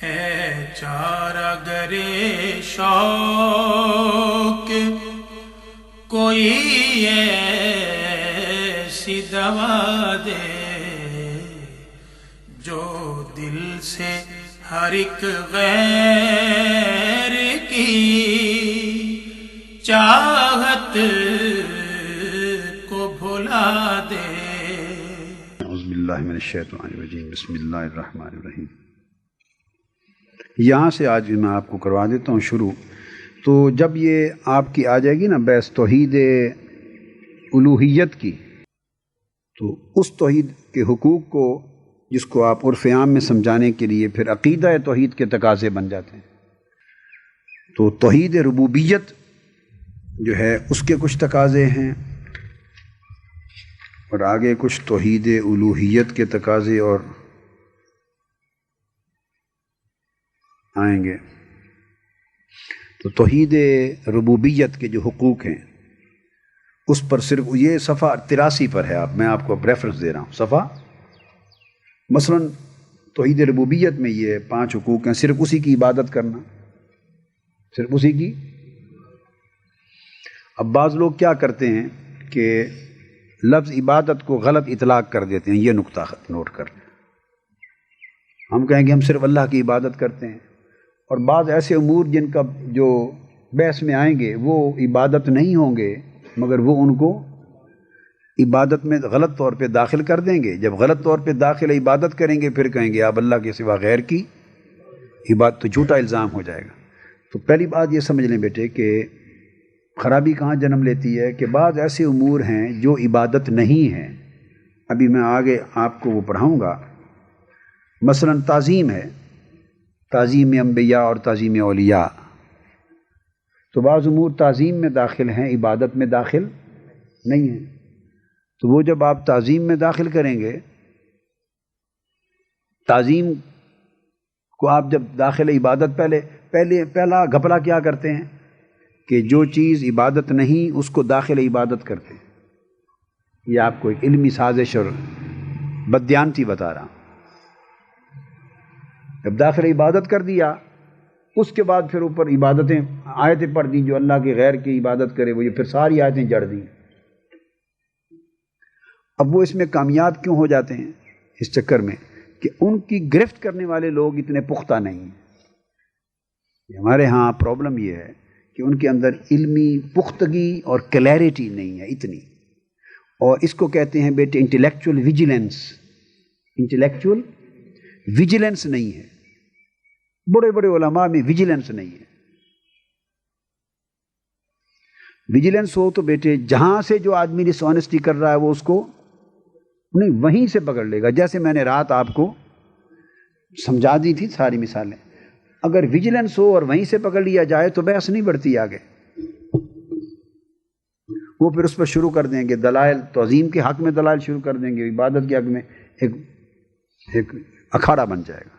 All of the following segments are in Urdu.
ہے چارہ گرے شوق کوئی ایسی دوا دے جو دل سے ہر ایک غیر کی چاہت کو بھلا دے۔ اعوذ باللہ من الشیطان الرجیم، بسم اللہ الرحمن الرحیم۔ یہاں سے آج میں آپ کو کروا دیتا ہوں شروع۔ تو جب یہ آپ کی آ جائے گی نا بحث توحید الوہیت کی، تو اس توحید کے حقوق کو جس کو آپ عرف عام میں سمجھانے کے لیے پھر عقیدہ توحید کے تقاضے بن جاتے ہیں۔ تو توحید ربوبیت جو ہے اس کے کچھ تقاضے ہیں، اور آگے کچھ توحید الوہیت کے تقاضے اور آئیں گے۔ تو توحید ربوبیت کے جو حقوق ہیں اس پر صرف یہ صفحہ 83 پر ہے، میں آپ کو ریفرنس دے رہا ہوں صفحہ۔ مثلا توحید ربوبیت میں یہ 5 حقوق ہیں، صرف اسی کی عبادت کرنا، صرف اسی کی۔ اب بعض لوگ کیا کرتے ہیں کہ لفظ عبادت کو غلط اطلاق کر دیتے ہیں، یہ نقطہ نوٹ کر لیں۔ ہم کہیں گے ہم صرف اللہ کی عبادت کرتے ہیں، اور بعض ایسے امور جن کا جو بحث میں آئیں گے وہ عبادت نہیں ہوں گے، مگر وہ ان کو عبادت میں غلط طور پہ داخل کر دیں گے۔ جب غلط طور پہ داخل عبادت کریں گے پھر کہیں گے آپ اللہ کے سوا غیر کی عبادت، تو جھوٹا الزام ہو جائے گا۔ تو پہلی بات یہ سمجھ لیں بیٹے کہ خرابی کہاں جنم لیتی ہے کہ بعض ایسے امور ہیں جو عبادت نہیں ہیں، ابھی میں آگے آپ کو وہ پڑھاؤں گا۔ مثلا تعظیم ہے، تعظیم انبیاء اور تعظیم اولیاء، تو بعض امور تعظیم میں داخل ہیں، عبادت میں داخل نہیں ہیں۔ تو وہ جب آپ تعظیم میں داخل کریں گے، تعظیم کو آپ جب داخل عبادت پہلا گھپلا کیا کرتے ہیں کہ جو چیز عبادت نہیں اس کو داخل عبادت کرتے ہیں۔ یہ آپ کو ایک علمی سازش اور بددیانتی بتا رہا ہوں۔ جب داخل عبادت کر دیا اس کے بعد پھر اوپر عبادتیں آیتیں پڑھ دیں، جو اللہ کے غیر کی عبادت کرے وہ یہ پھر ساری آیتیں جڑ دیں۔ اب وہ اس میں کامیاب کیوں ہو جاتے ہیں؟ اس چکر میں کہ ان کی گرفت کرنے والے لوگ اتنے پختہ نہیں ہیں۔ ہمارے ہاں پرابلم یہ ہے کہ ان کے اندر علمی پختگی اور کلیئرٹی نہیں ہے اتنی، اور اس کو کہتے ہیں بیٹے انٹلیکچول ویجیلنس۔ انٹلیکچول ویجیلنس نہیں ہے، بڑے بڑے علماء میں ویجیلنس نہیں ہے۔ ویجیلنس ہو تو بیٹے جہاں سے جو آدمی ڈس آنیسٹی کر رہا ہے وہ اس کو نہیں وہیں سے پکڑ لے گا۔ جیسے میں نے رات آپ کو سمجھا دی تھی ساری مثالیں، اگر ویجیلنس ہو اور وہیں سے پکڑ لیا جائے تو بحث نہیں بڑھتی آگے۔ وہ پھر اس پر شروع کر دیں گے دلائل، تعظیم کے حق میں دلائل شروع کر دیں گے، عبادت کے حق میں ایک اکھاڑا بن جائے گا۔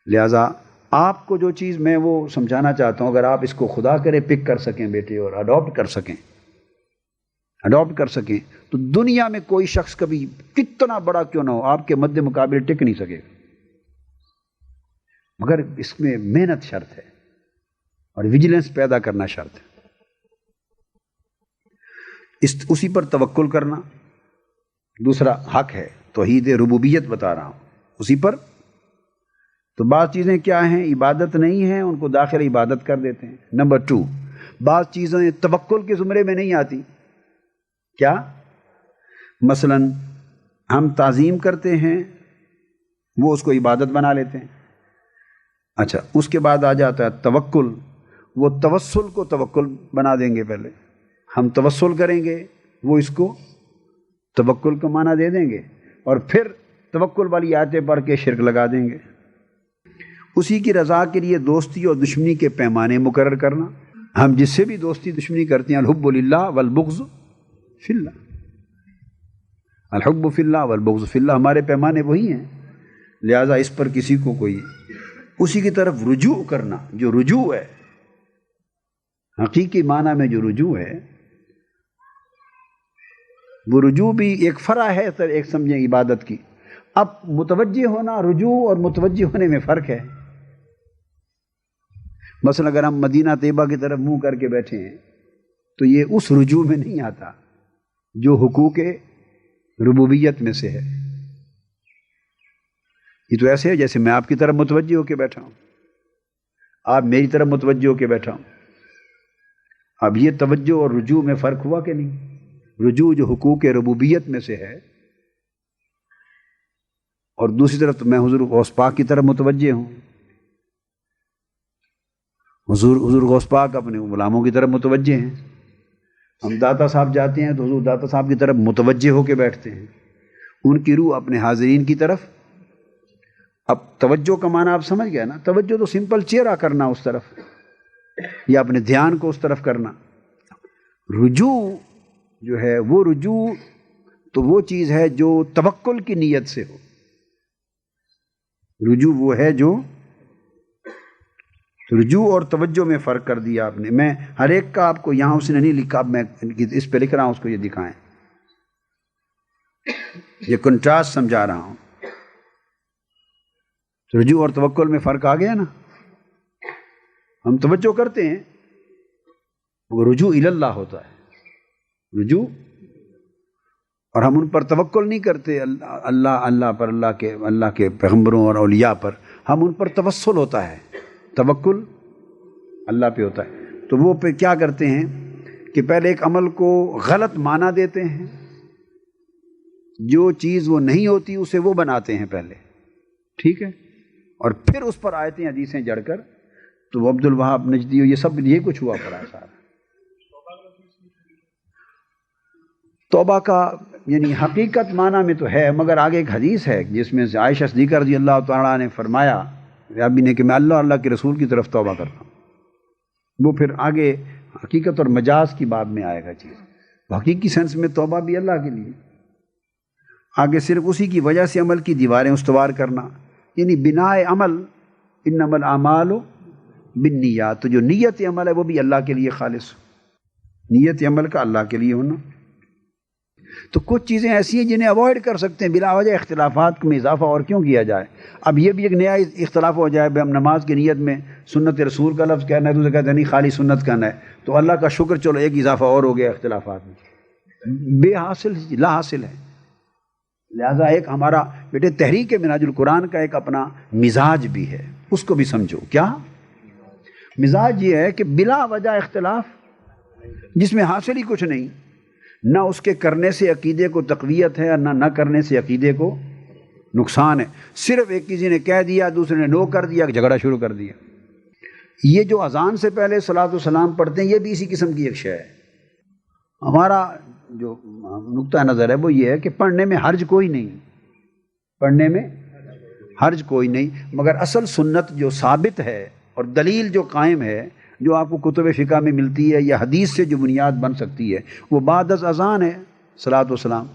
لہٰذا آپ کو جو چیز میں وہ سمجھانا چاہتا ہوں، اگر آپ اس کو خدا کرے پک کر سکیں بیٹے اور اڈاپٹ کر سکیں تو دنیا میں کوئی شخص کبھی کتنا بڑا کیوں نہ ہو آپ کے مد مقابل ٹک نہیں سکے گا، مگر اس میں محنت شرط ہے اور ویجیلنس پیدا کرنا شرط ہے۔ اسی پر توکل کرنا دوسرا حق ہے، توحید ربوبیت بتا رہا ہوں اسی پر۔ تو بعض چیزیں کیا ہیں عبادت نہیں ہیں، ان کو داخل عبادت کر دیتے ہیں۔ نمبر 2، بعض چیزیں توکل کے زمرے میں نہیں آتی۔ کیا؟ مثلا ہم تعظیم کرتے ہیں، وہ اس کو عبادت بنا لیتے ہیں۔ اچھا، اس کے بعد آ جاتا ہے توکل، وہ توسل کو توکل بنا دیں گے۔ پہلے ہم توسل کریں گے، وہ اس کو توکل کا معنی دے دیں گے، اور پھر توکل والی آیتیں پڑھ کے شرک لگا دیں گے۔ اسی کی رضا کے لیے دوستی اور دشمنی کے پیمانے مقرر کرنا۔ ہم جس سے بھی دوستی دشمنی کرتے ہیں، الحب للہ والبغض فی اللہ، الحب فی اللہ والبغض فی اللہ، ہمارے پیمانے وہی ہیں۔ لہٰذا اس پر کسی کو کوئی اسی کی طرف رجوع کرنا، جو رجوع ہے حقیقی معنی میں جو رجوع ہے، وہ رجوع بھی ایک فرع ہے ایک سمجھیں عبادت کی۔ اب متوجہ ہونا رجوع اور متوجہ ہونے میں فرق ہے۔ مثلا اگر ہم مدینہ طیبہ کی طرف منہ کر کے بیٹھے ہیں تو یہ اس رجوع میں نہیں آتا جو حقوق ربوبیت میں سے ہے. یہ تو ایسے ہے جیسے میں آپ کی طرف متوجہ ہو کے بیٹھا ہوں، آپ میری طرف متوجہ ہو کے بیٹھا ہوں. اب یہ توجہ اور رجوع میں فرق ہوا کہ نہیں؟ رجوع جو حقوق ربوبیت میں سے ہے، اور دوسری طرف تو میں حضور غوث پاک کی طرف متوجہ ہوں. حضور غوث پاک اپنے غلاموں کی طرف متوجہ ہیں. ہم داتا صاحب جاتے ہیں تو حضور داتا صاحب کی طرف متوجہ ہو کے بیٹھتے ہیں. ان کی روح اپنے حاضرین کی طرف. اب توجہ کا معنی آپ سمجھ گئے نا؟ توجہ تو سمپل چہرہ کرنا اس طرف، یا اپنے دھیان کو اس طرف کرنا. رجوع جو ہے وہ رجوع تو وہ چیز ہے جو توکل کی نیت سے ہو. رجوع وہ ہے جو رجوع اور توجہ میں فرق کر دیا آپ نے. میں ہر ایک کا آپ کو یہاں اس نے نہیں لکھا، میں اس پہ لکھ رہا ہوں، اس کو یہ دکھائیں. یہ کنٹراسٹ سمجھا رہا ہوں. تو رجوع اور توکل میں فرق آ گیا نا. ہم توجہ کرتے ہیں، وہ رجوع اللہ ہوتا ہے، رجوع، اور ہم ان پر توکل نہیں کرتے. اللہ پر، اللہ کے پیغمبروں اور اولیاء پر ہم ان پر توسل ہوتا ہے. توکل اللہ پہ ہوتا ہے. تو وہ پہ کیا کرتے ہیں کہ پہلے ایک عمل کو غلط معنی دیتے ہیں، جو چیز وہ نہیں ہوتی اسے وہ بناتے ہیں پہلے، ٹھیک ہے، اور پھر اس پر آیتیں حدیثیں جڑ کر. تو عبد الوہاب نجدی یہ سب یہ کچھ ہوا پڑا ہے سارا. توبہ کا یعنی حقیقت معنی میں تو ہے، مگر آگے ایک حدیث ہے جس میں عائشہ صدیقہ رضی اللہ تعالیٰ نے فرمایا رابی نے کہ میں اللہ کے رسول کی طرف توبہ کرتا ہوں. وہ پھر آگے حقیقت اور مجاز کی بات میں آئے گا چیز. حقیقی سینس میں توبہ بھی اللہ کے لیے، آگے صرف اسی کی وجہ سے عمل کی دیواریں استوار کرنا، یعنی بناء عمل انما الاعمال بالنیات. تو جو نیت عمل ہے وہ بھی اللہ کے لیے خالص، نیت عمل کا اللہ کے لیے ہونا. تو کچھ چیزیں ایسی ہیں جنہیں اوائڈ کر سکتے ہیں بلا وجہ اختلافات میں اضافہ اور کیوں کیا جائے. اب یہ بھی ایک نیا اختلاف ہو جائے، ہم نماز کی نیت میں سنت رسول کا لفظ کہنا ہے، دوسرے کہتے ہیں نہیں خالی سنت کہنا ہے. تو اللہ کا شکر، چلو ایک اضافہ اور ہو گیا اختلافات میں، بے حاصل لا حاصل ہے. لہذا ایک ہمارا بیٹے تحریک منہاج القرآن کا ایک اپنا مزاج بھی ہے، اس کو بھی سمجھو. کیا مزاج؟ یہ ہے کہ بلا وجہ اختلاف جس میں حاصل ہی کچھ نہیں، نہ اس کے کرنے سے عقیدے کو تقویت ہے، نہ کرنے سے عقیدے کو نقصان ہے. صرف ایک کسی نے کہہ دیا، دوسرے نے نو کر دیا، جھگڑا شروع کر دیا. یہ جو اذان سے پہلے صلاۃ والسلام پڑھتے ہیں یہ بھی اسی قسم کی ایک شے ہے. ہمارا جو نقطہ نظر ہے وہ یہ ہے کہ پڑھنے میں حرج کوئی نہیں، پڑھنے میں حرج کوئی نہیں، مگر اصل سنت جو ثابت ہے اور دلیل جو قائم ہے، جو آپ کو کتب فقہ میں ملتی ہے یا حدیث سے جو بنیاد بن سکتی ہے، وہ بعد از اذان ہے صلاۃ والسلام.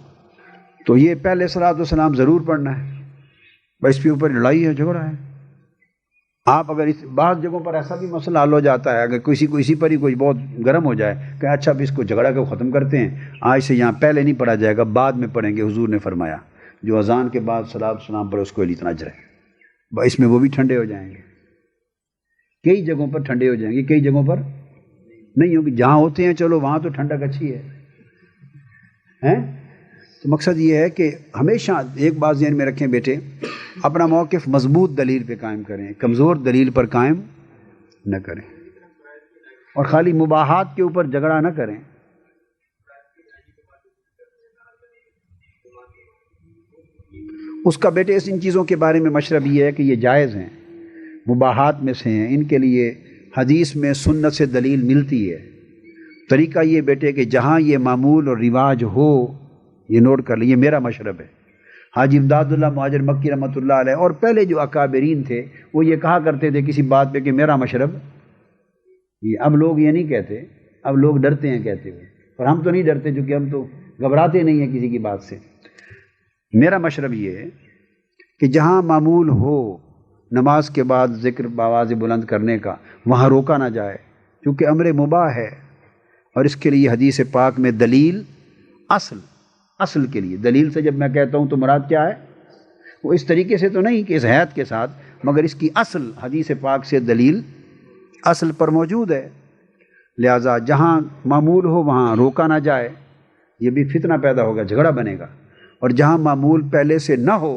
تو یہ پہلے صلاۃ والسلام ضرور پڑھنا ہے. بس اس کے اوپر لڑائی ہے، جھگڑا ہے. آپ اگر بعض جگہوں پر ایسا بھی مسئلہ حل ہو جاتا ہے، اگر کسی کو اسی پر ہی کوئی بہت گرم ہو جائے کہ اچھا اب اس کو جھگڑا کو ختم کرتے ہیں، آج سے یہاں پہلے نہیں پڑھا جائے گا، بعد میں پڑھیں گے. حضور نے فرمایا جو اذان کے بعد صلاۃ والسلام پر اس کو اتنا اجر ہے. اس میں وہ بھی ٹھنڈے ہو جائیں گے. کئی جگہوں پر ٹھنڈے ہو جائیں گے، کئی جگہوں پر نہیں ہوگی. جہاں ہوتے ہیں چلو وہاں تو ٹھنڈک اچھی ہے. تو مقصد یہ ہے کہ ہمیشہ ایک بات ذہن میں رکھیں بیٹے، اپنا موقف مضبوط دلیل پہ قائم کریں، کمزور دلیل پر قائم نہ کریں، اور خالی مباحات کے اوپر جھگڑا نہ کریں. اس کا بیٹے ان چیزوں کے بارے میں مشرب یہ ہے کہ یہ جائز ہیں، مباحات میں سے ہیں، ان کے لیے حدیث میں سنت سے دلیل ملتی ہے. طریقہ یہ بیٹے کہ جہاں یہ معمول اور رواج ہو، یہ نوٹ کر لیں، یہ میرا مشرب ہے. حاجی امداد اللہ مہاجر مکی رحمۃ اللہ علیہ اور پہلے جو اکابرین تھے وہ یہ کہا کرتے تھے کسی بات پہ کہ میرا مشرب یہ. اب لوگ یہ نہیں کہتے، اب لوگ ڈرتے ہیں کہتے ہوئے، اور ہم تو نہیں ڈرتے چونکہ ہم تو گھبراتے نہیں ہیں کسی کی بات سے. میرا مشرب یہ ہے کہ جہاں معمول ہو نماز کے بعد ذکر بآواز بلند کرنے کا، وہاں روکا نہ جائے، کیونکہ امر مباح ہے. اور اس کے لیے حدیث پاک میں دلیل اصل کے لیے، دلیل سے جب میں کہتا ہوں تو مراد کیا ہے؟ وہ اس طریقے سے تو نہیں کہ اس حیات کے ساتھ، مگر اس کی اصل حدیث پاک سے دلیل اصل پر موجود ہے، لہٰذا جہاں معمول ہو وہاں روکا نہ جائے، یہ بھی فتنہ پیدا ہوگا، جھگڑا بنے گا۔ اور جہاں معمول پہلے سے نہ ہو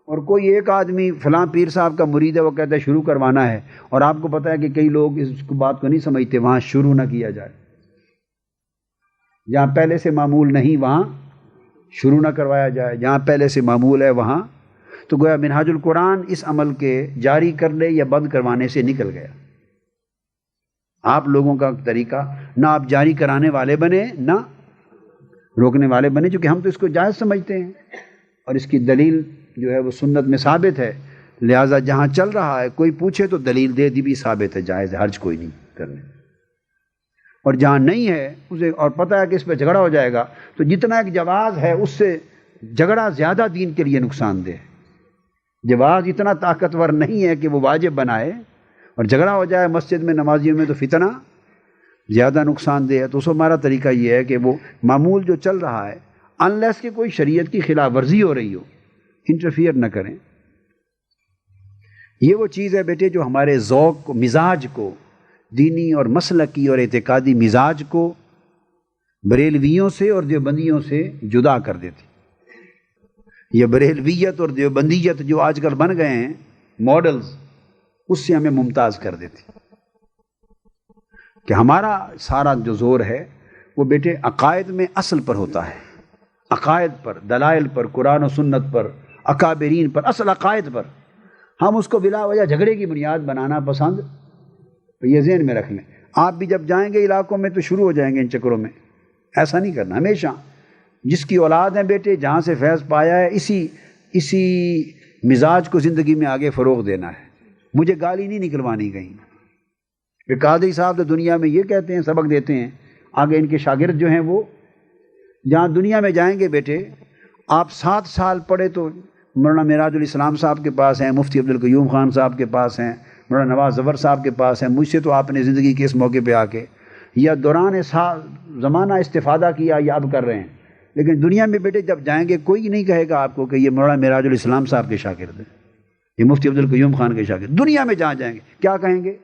اور کوئی ایک آدمی فلاں پیر صاحب کا مرید ہے، وہ کہتا ہے شروع کروانا ہے، اور آپ کو پتہ ہے کہ کئی لوگ اس بات کو نہیں سمجھتے، وہاں شروع نہ کیا جائے۔ جہاں پہلے سے معمول نہیں وہاں شروع نہ کروایا جائے، جہاں پہلے سے معمول ہے وہاں۔ تو گویا منہاج القرآن اس عمل کے جاری کرنے یا بند کروانے سے نکل گیا۔ آپ لوگوں کا طریقہ نہ آپ جاری کرانے والے بنے نہ روکنے والے بنے، چونکہ ہم تو اس کو جائز سمجھتے ہیں اور اس کی دلیل جو ہے وہ سنت میں ثابت ہے، لہٰذا جہاں چل رہا ہے کوئی پوچھے تو دلیل دے دی بھی ثابت ہے، جائز ہے، حرج کوئی نہیں کرنے۔ اور جہاں نہیں ہے اسے اور پتہ ہے کہ اس پہ جھگڑا ہو جائے گا، تو جتنا ایک جواز ہے اس سے جھگڑا زیادہ دین کے لیے نقصان دہ ہے۔ جواز اتنا طاقتور نہیں ہے کہ وہ واجب بنائے، اور جھگڑا ہو جائے مسجد میں نمازیوں میں تو فتنہ زیادہ نقصان دہ ہے۔ تو ہمارا طریقہ یہ ہے کہ وہ معمول جو چل رہا ہے انلیس کہ کوئی شریعت کی خلاف ورزی ہو رہی ہو، انٹرفیئر نہ کریں۔ یہ وہ چیز ہے بیٹے جو ہمارے ذوق کو، مزاج کو، دینی اور مسلکی اور اعتقادی مزاج کو بریلویوں سے اور دیوبندیوں سے جدا کر دیتی۔ یہ بریلویت اور دیوبندیت جو آج کل بن گئے ہیں ماڈلز، اس سے ہمیں ممتاز کر دیتی کہ ہمارا سارا جو زور ہے وہ بیٹے عقائد میں اصل پر ہوتا ہے، عقائد پر، دلائل پر، قرآن و سنت پر، اکابرین پر، اصل عقائد پر۔ ہم اس کو بلا وجہ جھگڑے کی بنیاد بنانا پسند، یہ ذہن میں رکھ لیں۔ آپ بھی جب جائیں گے علاقوں میں تو شروع ہو جائیں گے ان چکروں میں، ایسا نہیں کرنا۔ ہمیشہ جس کی اولاد ہیں بیٹے، جہاں سے فیض پایا ہے، اسی مزاج کو زندگی میں آگے فروغ دینا ہے۔ مجھے گالی نہیں نکلوانی کہیں کہ قادری صاحب تو دنیا میں یہ کہتے ہیں، سبق دیتے ہیں، آگے ان کے شاگرد جو ہیں وہ جہاں دنیا میں جائیں گے بیٹے، آپ 7 سال پڑھے تو مولانا معراج الاسلام صاحب کے پاس ہیں، مفتی عبدالقیوم خان صاحب کے پاس ہیں، مولانا نواز ظفر صاحب کے پاس ہیں، مجھ سے تو آپ نے زندگی کے اس موقع پہ آ کے یا دوران زمانہ استفادہ کیا یا اب کر رہے ہیں، لیکن دنیا میں بیٹے جب جائیں گے کوئی نہیں کہے گا آپ کو کہ یہ مولانا معراج الاسلام صاحب کے شاگرد ہیں، یہ مفتی عبدالقیوم خان کے شاگرد۔ دنیا میں جہاں جائیں گے کیا کہیں گے؟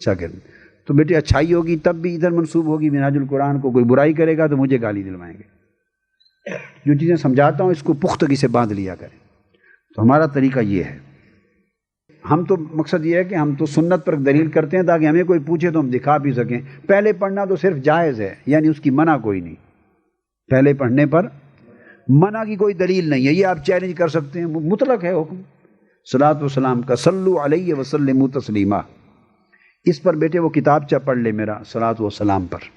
شاگرد۔ تو بیٹے اچھائی ہوگی تب بھی ادھر منسوب ہوگی منہاج القرآن کو، کوئی برائی کرے گا تو مجھے گالی دلوائیں گے۔ جو چیزیں سمجھاتا ہوں اس کو پختگی سے باندھ لیا کریں۔ تو ہمارا طریقہ یہ ہے، ہم تو مقصد یہ ہے کہ ہم تو سنت پر دلیل کرتے ہیں تاکہ ہمیں کوئی پوچھے تو ہم دکھا بھی سکیں۔ پہلے پڑھنا تو صرف جائز ہے، یعنی اس کی منع کوئی نہیں، پہلے پڑھنے پر منع کی کوئی دلیل نہیں ہے، یہ آپ چیلنج کر سکتے ہیں، مطلق ہے حکم صلاۃ و سلام کا، صلو علیہ وسلموا تسلیما۔ اس پر بیٹے وہ کتابچہ پڑھ لے میرا، صلاۃ و سلام پر۔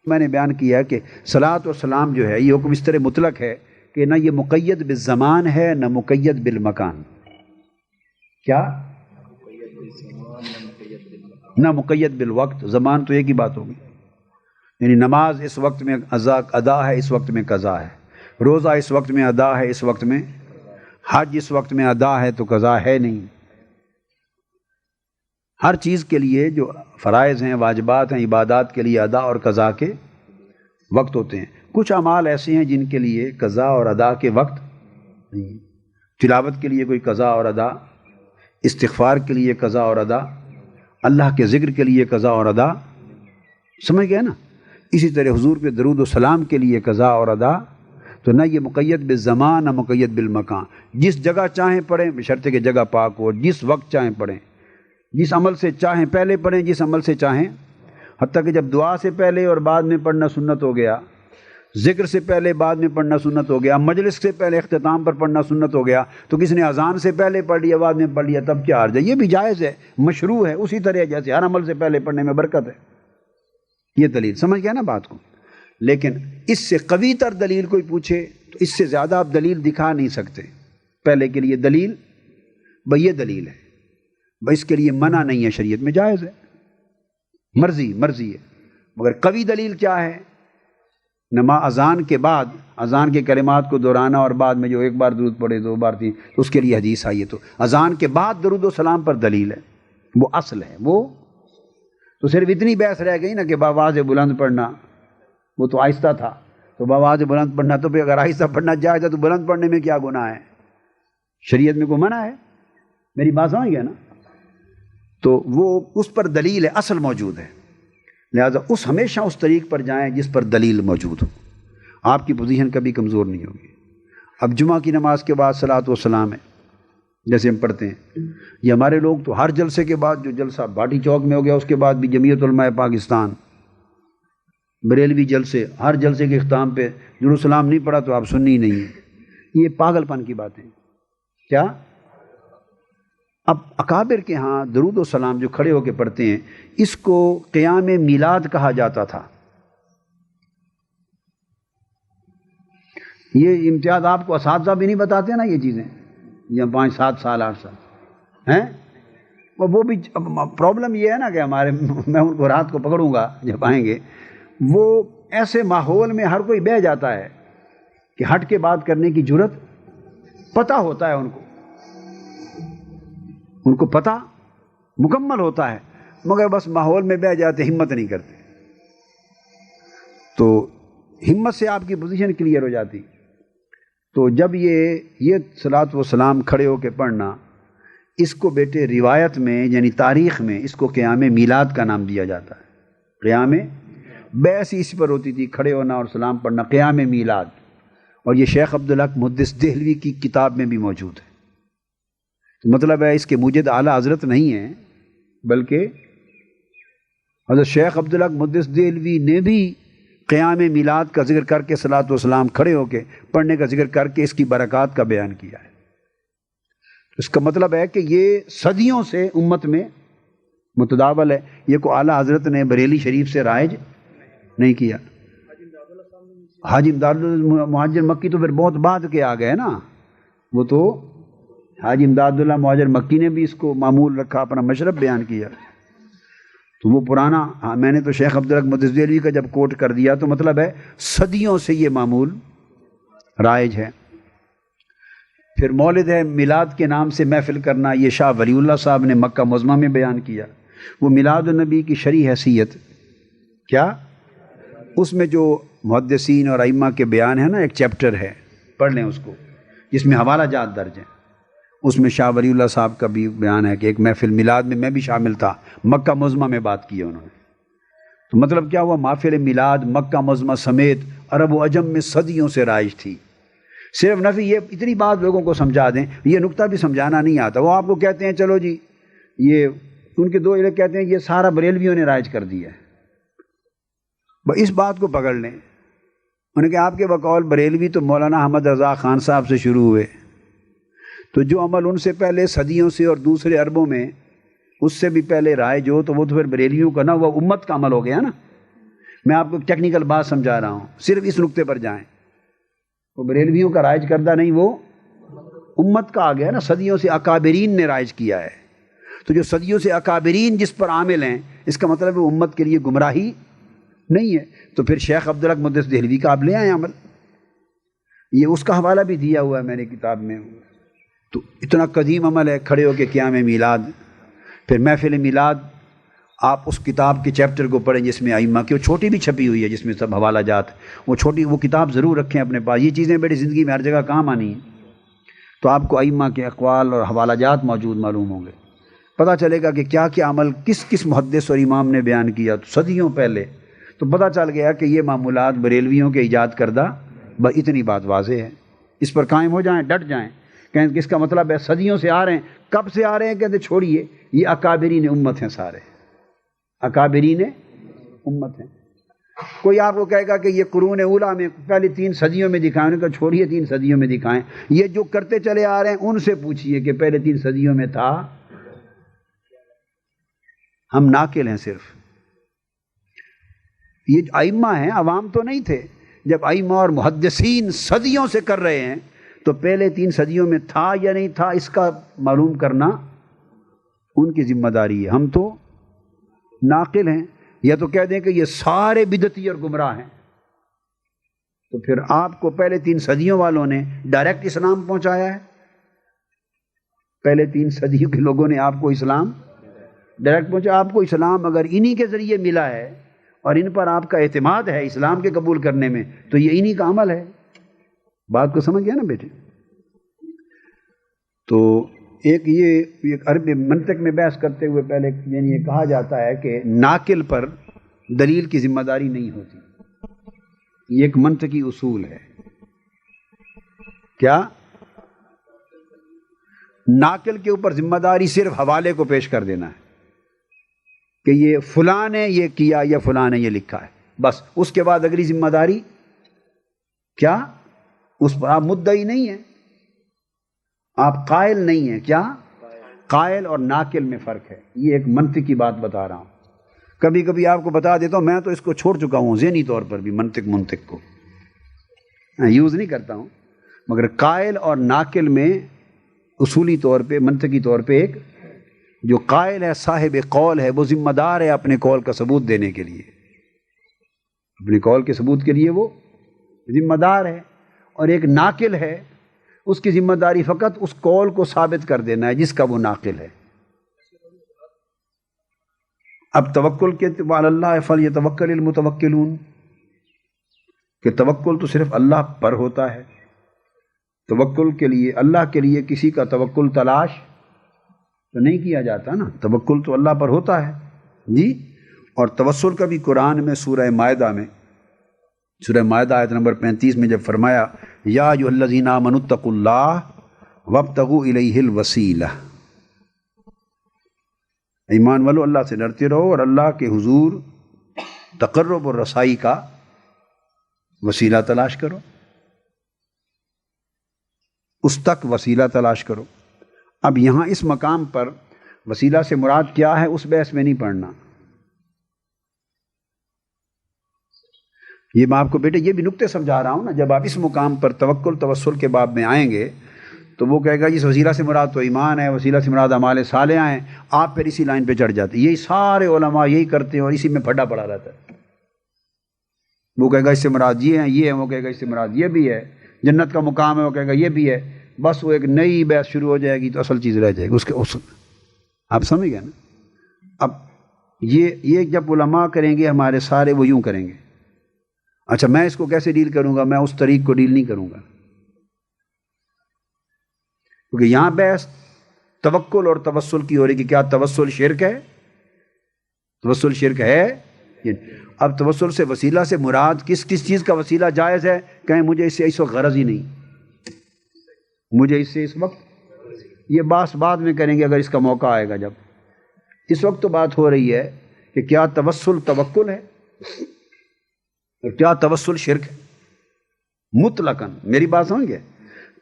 میں نے بیان کیا ہے کہ صلاۃ و سلام جو ہے یہ حکم اس طرح مطلق ہے کہ نہ یہ مقید بالزمان ہے نہ مقید بالمکان۔ کیا؟ نہ مقید بالوقت، زمان تو ایک ہی بات ہوگی، یعنی نماز اس وقت میں ادا ہے، اس وقت میں قضا ہے، روزہ اس وقت میں ادا ہے، اس وقت میں، حج اس وقت میں ادا ہے تو قضا ہے نہیں۔ ہر چیز کے لیے جو فرائض ہیں، واجبات ہیں، عبادات کے لیے ادا اور قضا کے وقت ہوتے ہیں۔ کچھ اعمال ایسے ہیں جن کے لیے قضا اور ادا کے وقت نہیں، تلاوت کے لیے کوئی قضا اور ادا، استغفار کے لیے قضا اور ادا، اللہ کے ذکر کے لیے قضا اور ادا، سمجھ گئے نا؟ اسی طرح حضور پہ درود و سلام کے لیے قضا اور ادا۔ تو نہ یہ مقید بالزمان نہ مقید بالمکان، جس جگہ چاہیں پڑھیں بشرطے کہ جگہ پاک ہو، جس وقت چاہیں پڑھیں، جس عمل سے چاہیں پہلے پڑھیں، جس عمل سے چاہیں، حتیٰ کہ جب دعا سے پہلے اور بعد میں پڑھنا سنت ہو گیا، ذکر سے پہلے بعد میں پڑھنا سنت ہو گیا، مجلس سے پہلے اختتام پر پڑھنا سنت ہو گیا، تو کس نے اذان سے پہلے پڑھ لیا بعد میں پڑھ لیا تب کیا عرض ہے؟ یہ بھی جائز ہے، مشروع ہے، اسی طرح جیسے ہر عمل سے پہلے پڑھنے میں برکت ہے۔ یہ دلیل سمجھ گیا نا بات کو؟ لیکن اس سے قوی تر دلیل کوئی پوچھے تو اس سے زیادہ آپ دلیل دکھا نہیں سکتے۔ پہلے کے لیے دلیل بھئی یہ دلیل ہے، بھئی اس کے لیے منع نہیں ہے، شریعت میں جائز ہے، مرضی ہے، مگر قوی دلیل کیا ہے؟ اذان کے بعد اذان کے کلمات کو دہرانا اور بعد میں جو ایک بار درود پڑھے 2 بار 3، تو اس کے لیے حدیث آئی ہے، تو اذان کے بعد درود و سلام پر دلیل ہے، وہ اصل ہے۔ وہ تو صرف اتنی بحث رہ گئی نا کہ بآواز بلند پڑھنا، وہ تو آہستہ تھا، تو بآواز بلند پڑھنا، تو پھر اگر آہستہ پڑھنا جائز ہے تو بلند پڑھنے میں کیا گناہ ہے؟ شریعت میں کوئی منع ہے؟ میری بات سمجھ گیا نا؟ تو وہ اس پر دلیل اصل موجود ہے، لہذا ہمیشہ اس طریق پر جائیں جس پر دلیل موجود ہو، آپ کی پوزیشن کبھی کمزور نہیں ہوگی۔ اب جمعہ کی نماز کے بعد صلاۃ و سلام ہے، جیسے ہم پڑھتے ہیں، یہ ہمارے لوگ تو ہر جلسے کے بعد، جو جلسہ باٹی چوک میں ہو گیا اس کے بعد بھی جمعیت علماء پاکستان بریلوی جلسے، ہر جلسے کے اختتام پہ درود و سلام نہیں پڑھا تو آپ سنی نہیں ہیں۔ یہ پاگل پن کی باتیں کیا؟ اب اکابر کے ہاں درود و سلام جو کھڑے ہو کے پڑھتے ہیں، اس کو قیام میلاد کہا جاتا تھا۔ یہ امتیاز آپ کو اساتذہ بھی نہیں بتاتے نا، یہ چیزیں، یا 5 7 سال 8 سال ہیں، وہ بھی پرابلم یہ ہے نا کہ ہمارے، میں ان کو رات کو پکڑوں گا جب آئیں گے، وہ ایسے ماحول میں ہر کوئی بہہ جاتا ہے کہ ہٹ کے بات کرنے کی جرت، پتہ ہوتا ہے ان کو پتہ مکمل ہوتا ہے، مگر بس ماحول میں بہہ جاتے، ہمت نہیں کرتے۔ تو ہمت سے آپ کی پوزیشن کلیئر ہو جاتی۔ تو جب یہ صلاۃ و سلام کھڑے ہو کے پڑھنا، اس کو بیٹے روایت میں یعنی تاریخ میں اس کو قیام میلاد کا نام دیا جاتا ہے۔ قیام بیس اس پر ہوتی تھی، کھڑے ہونا اور سلام پڑھنا، قیام میلاد، اور یہ شیخ عبدالحق محدث دہلوی کی کتاب میں بھی موجود ہے۔ تو مطلب ہے اس کے موجد اعلیٰ حضرت نہیں ہیں، بلکہ حضرت شیخ عبدالحق محدث دہلوی نے بھی قیام میلاد کا ذکر کر کے، صلاۃ و سلام کھڑے ہو کے پڑھنے کا ذکر کر کے اس کی برکات کا بیان کیا ہے۔ اس کا مطلب ہے کہ یہ صدیوں سے امت میں متداول ہے، یہ کو اعلیٰ حضرت نے بریلی شریف سے رائج نہیں کیا۔ حاجی امداد اللہ مہاجر مکی تو پھر بہت بعد کے آ گئے نا، وہ تو حاجی امداد اللہ مہاجر مکی نے بھی اس کو معمول رکھا، اپنا مشرب بیان کیا۔ تو وہ پرانا، میں نے تو شیخ عبدالحق محدث دہلوی کا جب کوٹ کر دیا تو مطلب ہے صدیوں سے یہ معمول رائج ہے۔ پھر مولد ہے، میلاد کے نام سے محفل کرنا، یہ شاہ ولی اللہ صاحب نے مکہ معظمہ میں بیان کیا۔ وہ میلاد النبی کی شرعی حیثیت کیا، اس میں جو محدثین اور ائمہ کے بیان ہے نا، ایک چیپٹر ہے، پڑھ لیں اس کو، جس میں حوالہ جات درج ہیں۔ اس میں شاہ ولی اللہ صاحب کا بھی بیان ہے کہ ایک محفل میلاد میں بھی شامل تھا، مکہ معظمہ میں بات کی ہے انہوں نے۔ تو مطلب کیا ہوا، محفل میلاد مکہ معظمہ سمیت عرب و عجم میں صدیوں سے رائج تھی۔ صرف نفی یہ اتنی بات لوگوں کو سمجھا دیں، یہ نقطہ بھی سمجھانا نہیں آتا۔ وہ آپ کو کہتے ہیں چلو جی، یہ ان کے دو لوگ کہتے ہیں یہ سارا بریلویوں نے رائج کر دیا ہے، اس بات کو پکڑ لیں۔ انہوں نے کہا آپ کے بقول بریلوی تو مولانا احمد رضا خان صاحب سے شروع ہوئے، تو جو عمل ان سے پہلے صدیوں سے اور دوسرے عربوں میں اس سے بھی پہلے رائج ہو تو وہ تو پھر بریلویوں کا نہ، وہ امت کا عمل ہو گیا نا۔ میں آپ کو ٹیکنیکل بات سمجھا رہا ہوں، صرف اس نقطے پر جائیں۔ وہ بریلویوں کا رائج کردہ نہیں، وہ امت کا آ گیا نا، صدیوں سے اکابرین نے رائج کیا ہے۔ تو جو صدیوں سے اکابرین جس پر عامل ہیں، اس کا مطلب ہے امت کے لیے گمراہی نہیں ہے۔ تو پھر شیخ عبدالحق محدث دہلوی کا آپ لے آئیں عمل، یہ اس کا حوالہ بھی دیا ہوا ہے میں نے کتاب میں۔ تو اتنا قدیم عمل ہے کھڑے ہو کے قیام میلاد۔ پھر محفل میلاد، آپ اس کتاب کے چیپٹر کو پڑھیں جس میں ائمہ کی، وہ چھوٹی بھی چھپی ہوئی ہے جس میں سب حوالہ جات، وہ چھوٹی وہ کتاب ضرور رکھیں اپنے پاس۔ یہ چیزیں بیٹی زندگی میں ہر جگہ کام آنی ہیں، تو آپ کو ائمہ کے اقوال اور حوالہ جات موجود معلوم ہوں گے، پتہ چلے گا کہ کیا کیا عمل کس کس محدث اور امام نے بیان کیا صدیوں پہلے۔ تو پتہ چل گیا کہ یہ معمولات بریلویوں کے ایجاد کردہ، بس اتنی بات واضح ہے۔ اس پر قائم ہو جائیں، ڈٹ جائیں، کہیں کہ اس کا مطلب ہے صدیوں سے آ رہے ہیں۔ کب سے آ رہے ہیں؟ کہتے چھوڑیے، یہ اکابرین امت ہیں، سارے اکابرین امت ہیں۔ کوئی آپ کو کہے گا کہ یہ قرون اولیٰ میں پہلی 3 صدیوں میں دکھائیں، انہوں نے کہا چھوڑیے 3 صدیوں میں دکھائیں، یہ جو کرتے چلے آ رہے ہیں ان سے پوچھئے کہ پہلے 3 صدیوں میں تھا۔ ہم ناقل ہیں صرف، یہ ائمہ ہیں، عوام تو نہیں تھے۔ جب ائمہ اور محدثین صدیوں سے کر رہے ہیں تو پہلے 3 صدیوں میں تھا یا نہیں تھا، اس کا معلوم کرنا ان کی ذمہ داری ہے۔ ہم تو ناقل ہیں، یا تو کہہ دیں کہ یہ سارے بدعتی اور گمراہ ہیں، تو پھر آپ کو پہلے 3 صدیوں والوں نے ڈائریکٹ اسلام پہنچایا ہے۔ پہلے 3 صدیوں کے لوگوں نے آپ کو اسلام ڈائریکٹ پہنچا۔ آپ کو اسلام اگر انہی کے ذریعے ملا ہے اور ان پر آپ کا اعتماد ہے اسلام کے قبول کرنے میں، تو یہ انہی کا عمل ہے۔ بات کو سمجھ گیا نا بیٹے؟ تو ایک یہ عربی منطق میں بحث کرتے ہوئے پہلے یعنی یہ کہا جاتا ہے کہ ناقل پر دلیل کی ذمہ داری نہیں ہوتی. یہ ایک منطقی اصول ہے. کیا؟ ناقل کے اوپر ذمہ داری صرف حوالے کو پیش کر دینا ہے کہ یہ فلاں نے یہ کیا یا فلاں نے یہ لکھا ہے، بس. اس کے بعد اگلی ذمہ داری کیا؟ اس پر آپ مدعی نہیں ہیں، آپ قائل نہیں ہیں. کیا؟ قائل اور ناقل میں فرق ہے. یہ ایک منطقی بات بتا رہا ہوں. کبھی کبھی آپ کو بتا دیتا ہوں، میں تو اس کو چھوڑ چکا ہوں ذہنی طور پر بھی، منطق کو یوز نہیں کرتا ہوں، مگر قائل اور ناقل میں اصولی طور پہ منطقی طور پہ ایک جو قائل ہے صاحب قول ہے وہ ذمہ دار ہے اپنے قول کا ثبوت دینے کے لیے، اپنے قول کے ثبوت کے لیے وہ ذمہ دار ہے. اور ایک ناقل ہے، اس کی ذمہ داری فقط اس قول کو ثابت کر دینا ہے جس کا وہ ناقل ہے. اب توکل کے وعلی اللہ فلیتوکل المتوکلون کہ توکل تو صرف اللہ پر ہوتا ہے. توکل کے لیے اللہ کے لیے کسی کا توکل تلاش تو نہیں کیا جاتا نا، توکل تو اللہ پر ہوتا ہے جی. اور توسل کا بھی قرآن میں سورہ مائدہ آیت نمبر 35 میں جب فرمایا یا ایھا الذین آمنوا اتقوا اللہ وابتغوا الیہ الوسیلہ، ایمان والو اللہ سے ڈرتے رہو اور اللہ کے حضور تقرب اور رسائی کا وسیلہ تلاش کرو، اس تک وسیلہ تلاش کرو. اب یہاں اس مقام پر وسیلہ سے مراد کیا ہے اس بحث میں نہیں پڑھنا. یہ میں آپ کو بیٹے یہ بھی نکتے سمجھا رہا ہوں نا. جب آپ اس مقام پر توکل توسل کے باب میں آئیں گے تو وہ کہے گا اس وسیلہ سے مراد تو ایمان ہے، وسیلہ سے مراد اعمال صالحہ ہیں. آپ پھر اسی لائن پہ چڑھ جاتے. یہی سارے علماء یہی کرتے ہیں اور اسی میں پھڈا پڑا رہتا ہے. وہ کہے گا اس سے مراد یہ ہیں، وہ کہے گا اس سے مراد یہ بھی ہے، جنت کا مقام ہے، وہ کہے گا یہ بھی ہے. بس وہ ایک نئی بحث شروع ہو جائے گی تو اصل چیز رہ جائے گی. آپ سمجھ گئے نا. اب یہ جب علماء کریں گے ہمارے سارے وہ یوں کریں گے. اچھا میں اس کو کیسے ڈیل کروں گا؟ میں اس طریق کو ڈیل نہیں کروں گا، کیونکہ یہاں بحث توکل اور توسل کی ہو رہی کہ کیا توسل شرک ہے؟ توسل شرک ہے. اب توسل سے وسیلہ سے مراد کس چیز کا وسیلہ جائز ہے؟ کہیں مجھے اس سے اس وقت غرض ہی نہیں، مجھے اس سے اس وقت، یہ بات بعد میں کریں گے اگر اس کا موقع آئے گا. جب اس وقت تو بات ہو رہی ہے کہ کیا توسل توکل ہے اور کیا توسل شرک ہے مطلقاً. میری بات سمجھ گئے؟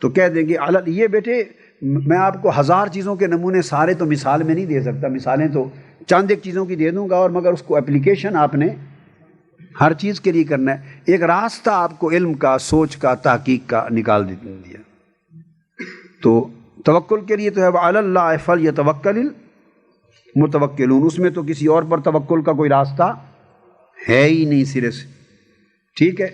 تو کہہ دیں گے یہ بیٹے میں آپ کو 1000 چیزوں کے نمونے سارے تو مثال میں نہیں دے سکتا، مثالیں تو چند ایک چیزوں کی دے دوں گا، اور مگر اس کو اپلیکیشن آپ نے ہر چیز کے لیے کرنا ہے. ایک راستہ آپ کو علم کا، سوچ کا، تحقیق کا نکال دیا. تو توکل کے لیے تو ہے وعلی اللہ فلیتوکل المتوکلون، اس میں تو کسی اور پر توکل کا کوئی راستہ ہے ہی نہیں سرے سے. ٹھیک ہے.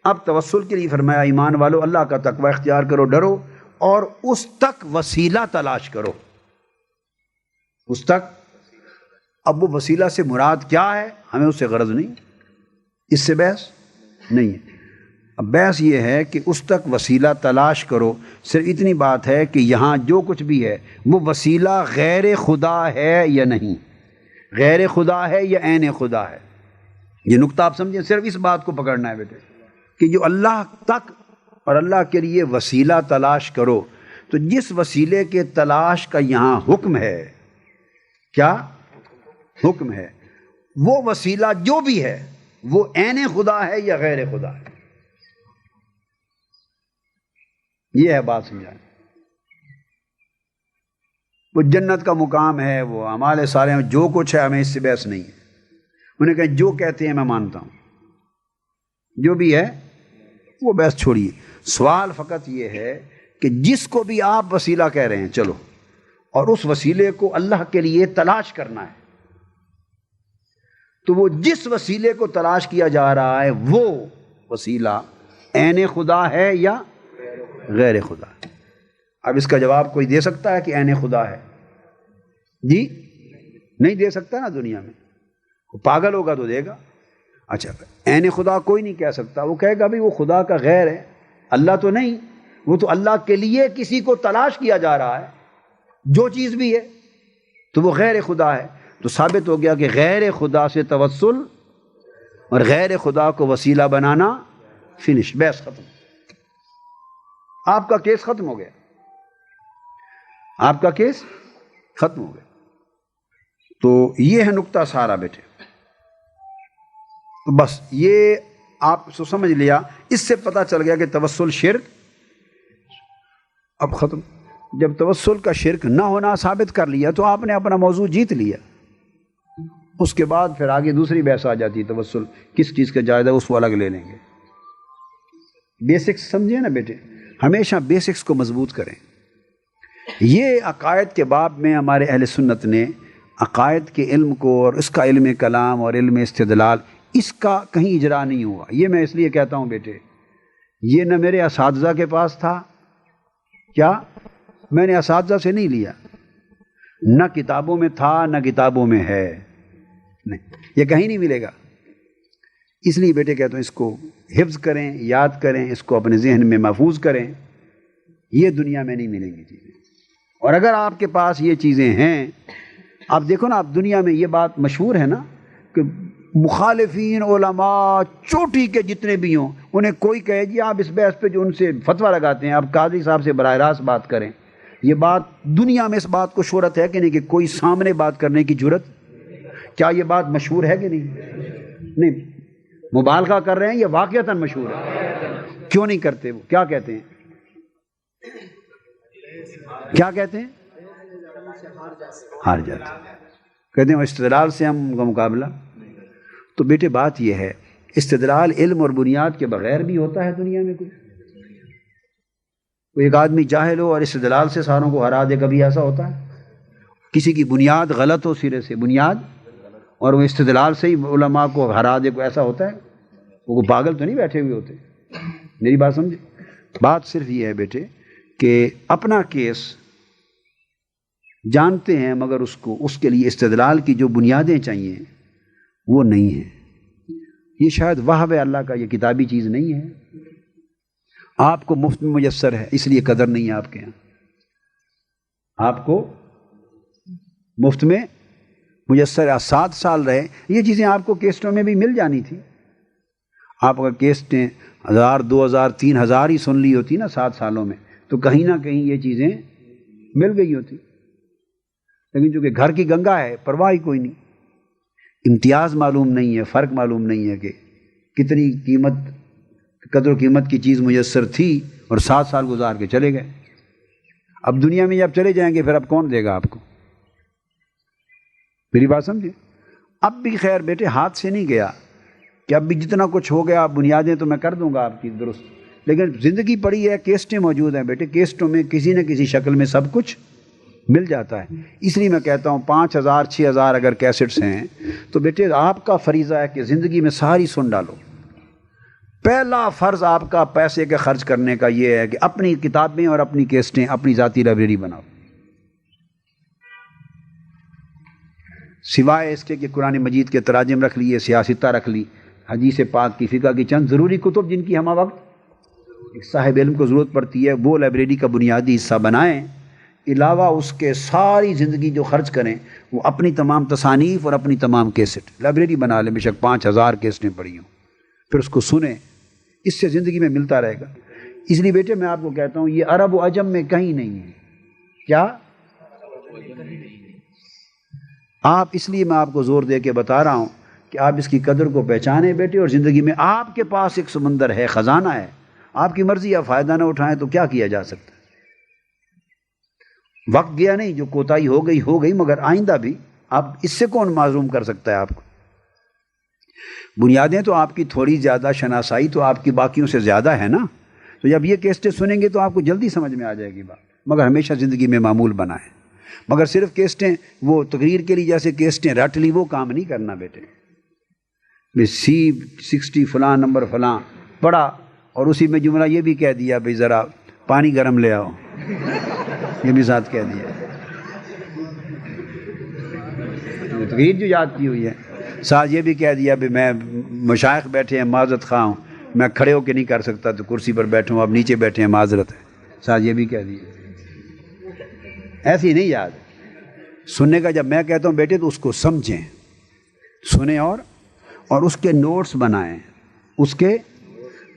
اب توسل کے لیے فرمایا ایمان والو اللہ کا تقوی اختیار کرو، ڈرو اور اس تک وسیلہ تلاش کرو، اس تک. اب وہ وسیلہ سے مراد کیا ہے ہمیں اس سے غرض نہیں، اس سے بحث نہیں ہے. اب بحث یہ ہے کہ اس تک وسیلہ تلاش کرو. صرف اتنی بات ہے کہ یہاں جو کچھ بھی ہے وہ وسیلہ غیر خدا ہے یا نہیں، غیر خدا ہے یا عین خدا ہے. یہ نقطہ آپ سمجھیں. صرف اس بات کو پکڑنا ہے بیٹے کہ جو اللہ تک اور اللہ کے لیے وسیلہ تلاش کرو، تو جس وسیلے کے تلاش کا یہاں حکم ہے، کیا حکم ہے؟ وہ وسیلہ جو بھی ہے وہ عین خدا ہے یا غیر خدا ہے. یہ ہے بات سمجھائیں. وہ جنت کا مقام ہے، وہ اعمال صالحہ میں جو کچھ ہے، ہمیں اس سے بحث نہیں ہے. انہیں کہا جو کہتے ہیں میں مانتا ہوں، جو بھی ہے وہ بحث چھوڑیے. سوال فقط یہ ہے کہ جس کو بھی آپ وسیلہ کہہ رہے ہیں چلو، اور اس وسیلے کو اللہ کے لیے تلاش کرنا ہے، تو وہ جس وسیلے کو تلاش کیا جا رہا ہے وہ وسیلہ عین خدا ہے یا غیر خدا ہے. اب اس کا جواب کوئی دے سکتا ہے کہ عین خدا ہے؟ جی نہیں دے سکتا نا. دنیا میں پاگل ہوگا تو دے گا. اچھا عین خدا کوئی نہیں کہہ سکتا. وہ کہے گا بھائی وہ خدا کا غیر ہے، اللہ تو نہیں، وہ تو اللہ کے لیے کسی کو تلاش کیا جا رہا ہے. جو چیز بھی ہے تو وہ غیر خدا ہے. تو ثابت ہو گیا کہ غیر خدا سے توسل اور غیر خدا کو وسیلہ بنانا فنش، بحث ختم. آپ کا کیس ختم ہو گیا، آپ کا کیس ختم ہو گیا. تو یہ ہے نقطہ سارا بیٹے. تو بس یہ آپ سو سمجھ لیا، اس سے پتہ چل گیا کہ توسل شرک اب ختم. جب توسل کا شرک نہ ہونا ثابت کر لیا تو آپ نے اپنا موضوع جیت لیا. اس کے بعد پھر آگے دوسری بحث آ جاتی ہے، توسل کس چیز کا جائزہ اس کو الگ لے لیں گے. بیسکس سمجھے نا بیٹے، ہمیشہ بیسکس کو مضبوط کریں. یہ عقائد کے باب میں ہمارے اہل سنت نے عقائد کے علم کو اور اس کا علم کلام اور علم استدلال اس کا کہیں اجرا نہیں ہوا. یہ میں اس لیے کہتا ہوں بیٹے، یہ نہ میرے اساتذہ کے پاس تھا، کیا میں نے اساتذہ سے نہیں لیا، نہ کتابوں میں تھا نہ کتابوں میں ہے، نہیں، یہ کہیں نہیں ملے گا. اس لیے بیٹے کہتا ہوں اس کو حفظ کریں، یاد کریں، اس کو اپنے ذہن میں محفوظ کریں. یہ دنیا میں نہیں ملیں گی چیزیں. اور اگر آپ کے پاس یہ چیزیں ہیں، آپ دیکھو نا، آپ دنیا میں یہ بات مشہور ہے نا کہ مخالفین علماء چوٹی کے جتنے بھی ہوں، انہیں کوئی کہے جی آپ اس بحث پہ جو ان سے فتویٰ لگاتے ہیں، آپ قاضی صاحب سے براہ راست بات کریں. یہ بات دنیا میں اس بات کو شہرت ہے کہ نہیں کہ کوئی سامنے بات کرنے کی جرت؟ کیا یہ بات مشہور ہے کہ نہیں؟ نہیں، مبالغہ کر رہے ہیں، یہ واقعتاً مشہور ہے. کیوں نہیں کرتے؟ وہ کیا کہتے ہیں؟ کیا کہتے ہیں؟ ہار جاتے ہیں. کہتے ہیں استدلال سے ہم کا مقابلہ. تو بیٹے بات یہ ہے، استدلال علم اور بنیاد کے بغیر بھی ہوتا ہے دنیا میں. کوئی ایک آدمی جاہل ہو اور استدلال سے ساروں کو ہرا دے، کبھی ایسا ہوتا ہے؟ کسی کی بنیاد غلط ہو سرے سے، بنیاد، اور وہ استدلال سے ہی علماء کو ہرا دے، کو ایسا ہوتا ہے؟ وہ پاگل تو نہیں بیٹھے ہوئے ہوتے. میری بات سمجھے؟ بات صرف یہ ہے بیٹے کہ اپنا کیس جانتے ہیں، مگر اس کے لیے استدلال کی جو بنیادیں چاہیے وہ نہیں ہیں. یہ شاید وہب اللہ کا، یہ کتابی چیز نہیں ہے. آپ کو مفت میں میسر ہے، اس لیے قدر نہیں ہے آپ کے یہاں. آپ کو مفت میں میسر ہے، 7 سال رہے. یہ چیزیں آپ کو کیسٹوں میں بھی مل جانی تھی. آپ اگر کیسٹیں 1000 2000 3000 ہی سن لی ہوتی نا 7 سالوں میں، تو کہیں نہ کہیں یہ چیزیں مل گئی ہوتی. لیکن چونکہ گھر کی گنگا ہے، پرواہ ہی کوئی نہیں. امتیاز معلوم نہیں ہے، فرق معلوم نہیں ہے کہ کتنی قیمت، قدر و قیمت کی چیز میسر تھی اور 7 سال گزار کے چلے گئے. اب دنیا میں جب چلے جائیں گے پھر اب کون دے گا آپ کو؟ میری بات سمجھے؟ اب بھی خیر بیٹے ہاتھ سے نہیں گیا کہ اب بھی جتنا کچھ ہو گیا، بنیادیں تو میں کر دوں گا آپ کی درست. لیکن زندگی پڑی ہے، کیسٹیں موجود ہیں بیٹے، کیسٹوں میں کسی نہ کسی شکل میں سب کچھ مل جاتا ہے. اس لیے میں کہتا ہوں 5000 6000 اگر کیسٹس ہیں تو بیٹے آپ کا فریضہ ہے کہ زندگی میں ساری سن ڈالو. پہلا فرض آپ کا پیسے کے خرچ کرنے کا یہ ہے کہ اپنی کتابیں اور اپنی کیسٹیں اپنی ذاتی لائبریری بناؤ. سوائے اس کے کہ قرآن مجید کے تراجم رکھ لیے، سیاستہ رکھ لی، حدیث پاک کی، فقہ کی چند ضروری کتب جن کی ہمہ وقت ایک صاحب علم کو ضرورت پڑتی ہے، وہ لائبریری کا بنیادی حصہ بنائیں. علاوہ اس کے ساری زندگی جو خرچ کریں وہ اپنی تمام تصانیف اور اپنی تمام کیسٹ لائبریری بنا لیں. بے شک 5000 کیسٹیں پڑھی ہوں، پھر اس کو سنیں. اس سے زندگی میں ملتا رہے گا. اس لیے بیٹے میں آپ کو کہتا ہوں یہ عرب و عجم میں کہیں نہیں ہے. کیا آپ، اس لیے میں آپ کو زور دے کے بتا رہا ہوں کہ آپ اس کی قدر کو پہچانیں بیٹے. اور زندگی میں آپ کے پاس ایک سمندر ہے، خزانہ ہے. آپ کی مرضی آپ فائدہ نہ اٹھائیں تو کیا کیا جا سکتا ہے؟ وقت گیا نہیں، جو کوتاہی ہو گئی، مگر آئندہ بھی آپ اس سے کون معصوم کر سکتا ہے آپ کو؟ بنیادیں تو آپ کی تھوڑی زیادہ، شناسائی تو آپ کی باقیوں سے زیادہ ہے نا. تو جب یہ کیسٹیں سنیں گے تو آپ کو جلدی سمجھ میں آ جائے گی بات. مگر ہمیشہ زندگی میں معمول بنائیں. مگر صرف کیسٹیں وہ تقریر کے لیے جیسے کیسٹیں رٹ لی، وہ کام نہیں کرنا بیٹے. C60 فلاں نمبر فلاں پڑھا اور اسی میں جملہ یہ بھی کہہ دیا بھئی ذرا پانی گرم لے آؤ، یہ بھی ساتھ کہہ دیا. تقریر جو یاد کی ہوئی ہے، ساتھ یہ بھی کہہ دیا بھی میں مشائخ بیٹھے ہیں، معذرت خواہ ہوں، میں کھڑے ہو کے نہیں کر سکتا تو کرسی پر بیٹھوں، اب نیچے بیٹھے ہیں، معذرت ہے. ساتھ یہ بھی کہہ دیا. ایسی نہیں یاد ہے۔ سننے کا جب میں کہتا ہوں بیٹے تو اس کو سمجھیں، سنیں اور اس کے نوٹس بنائیں، اس کے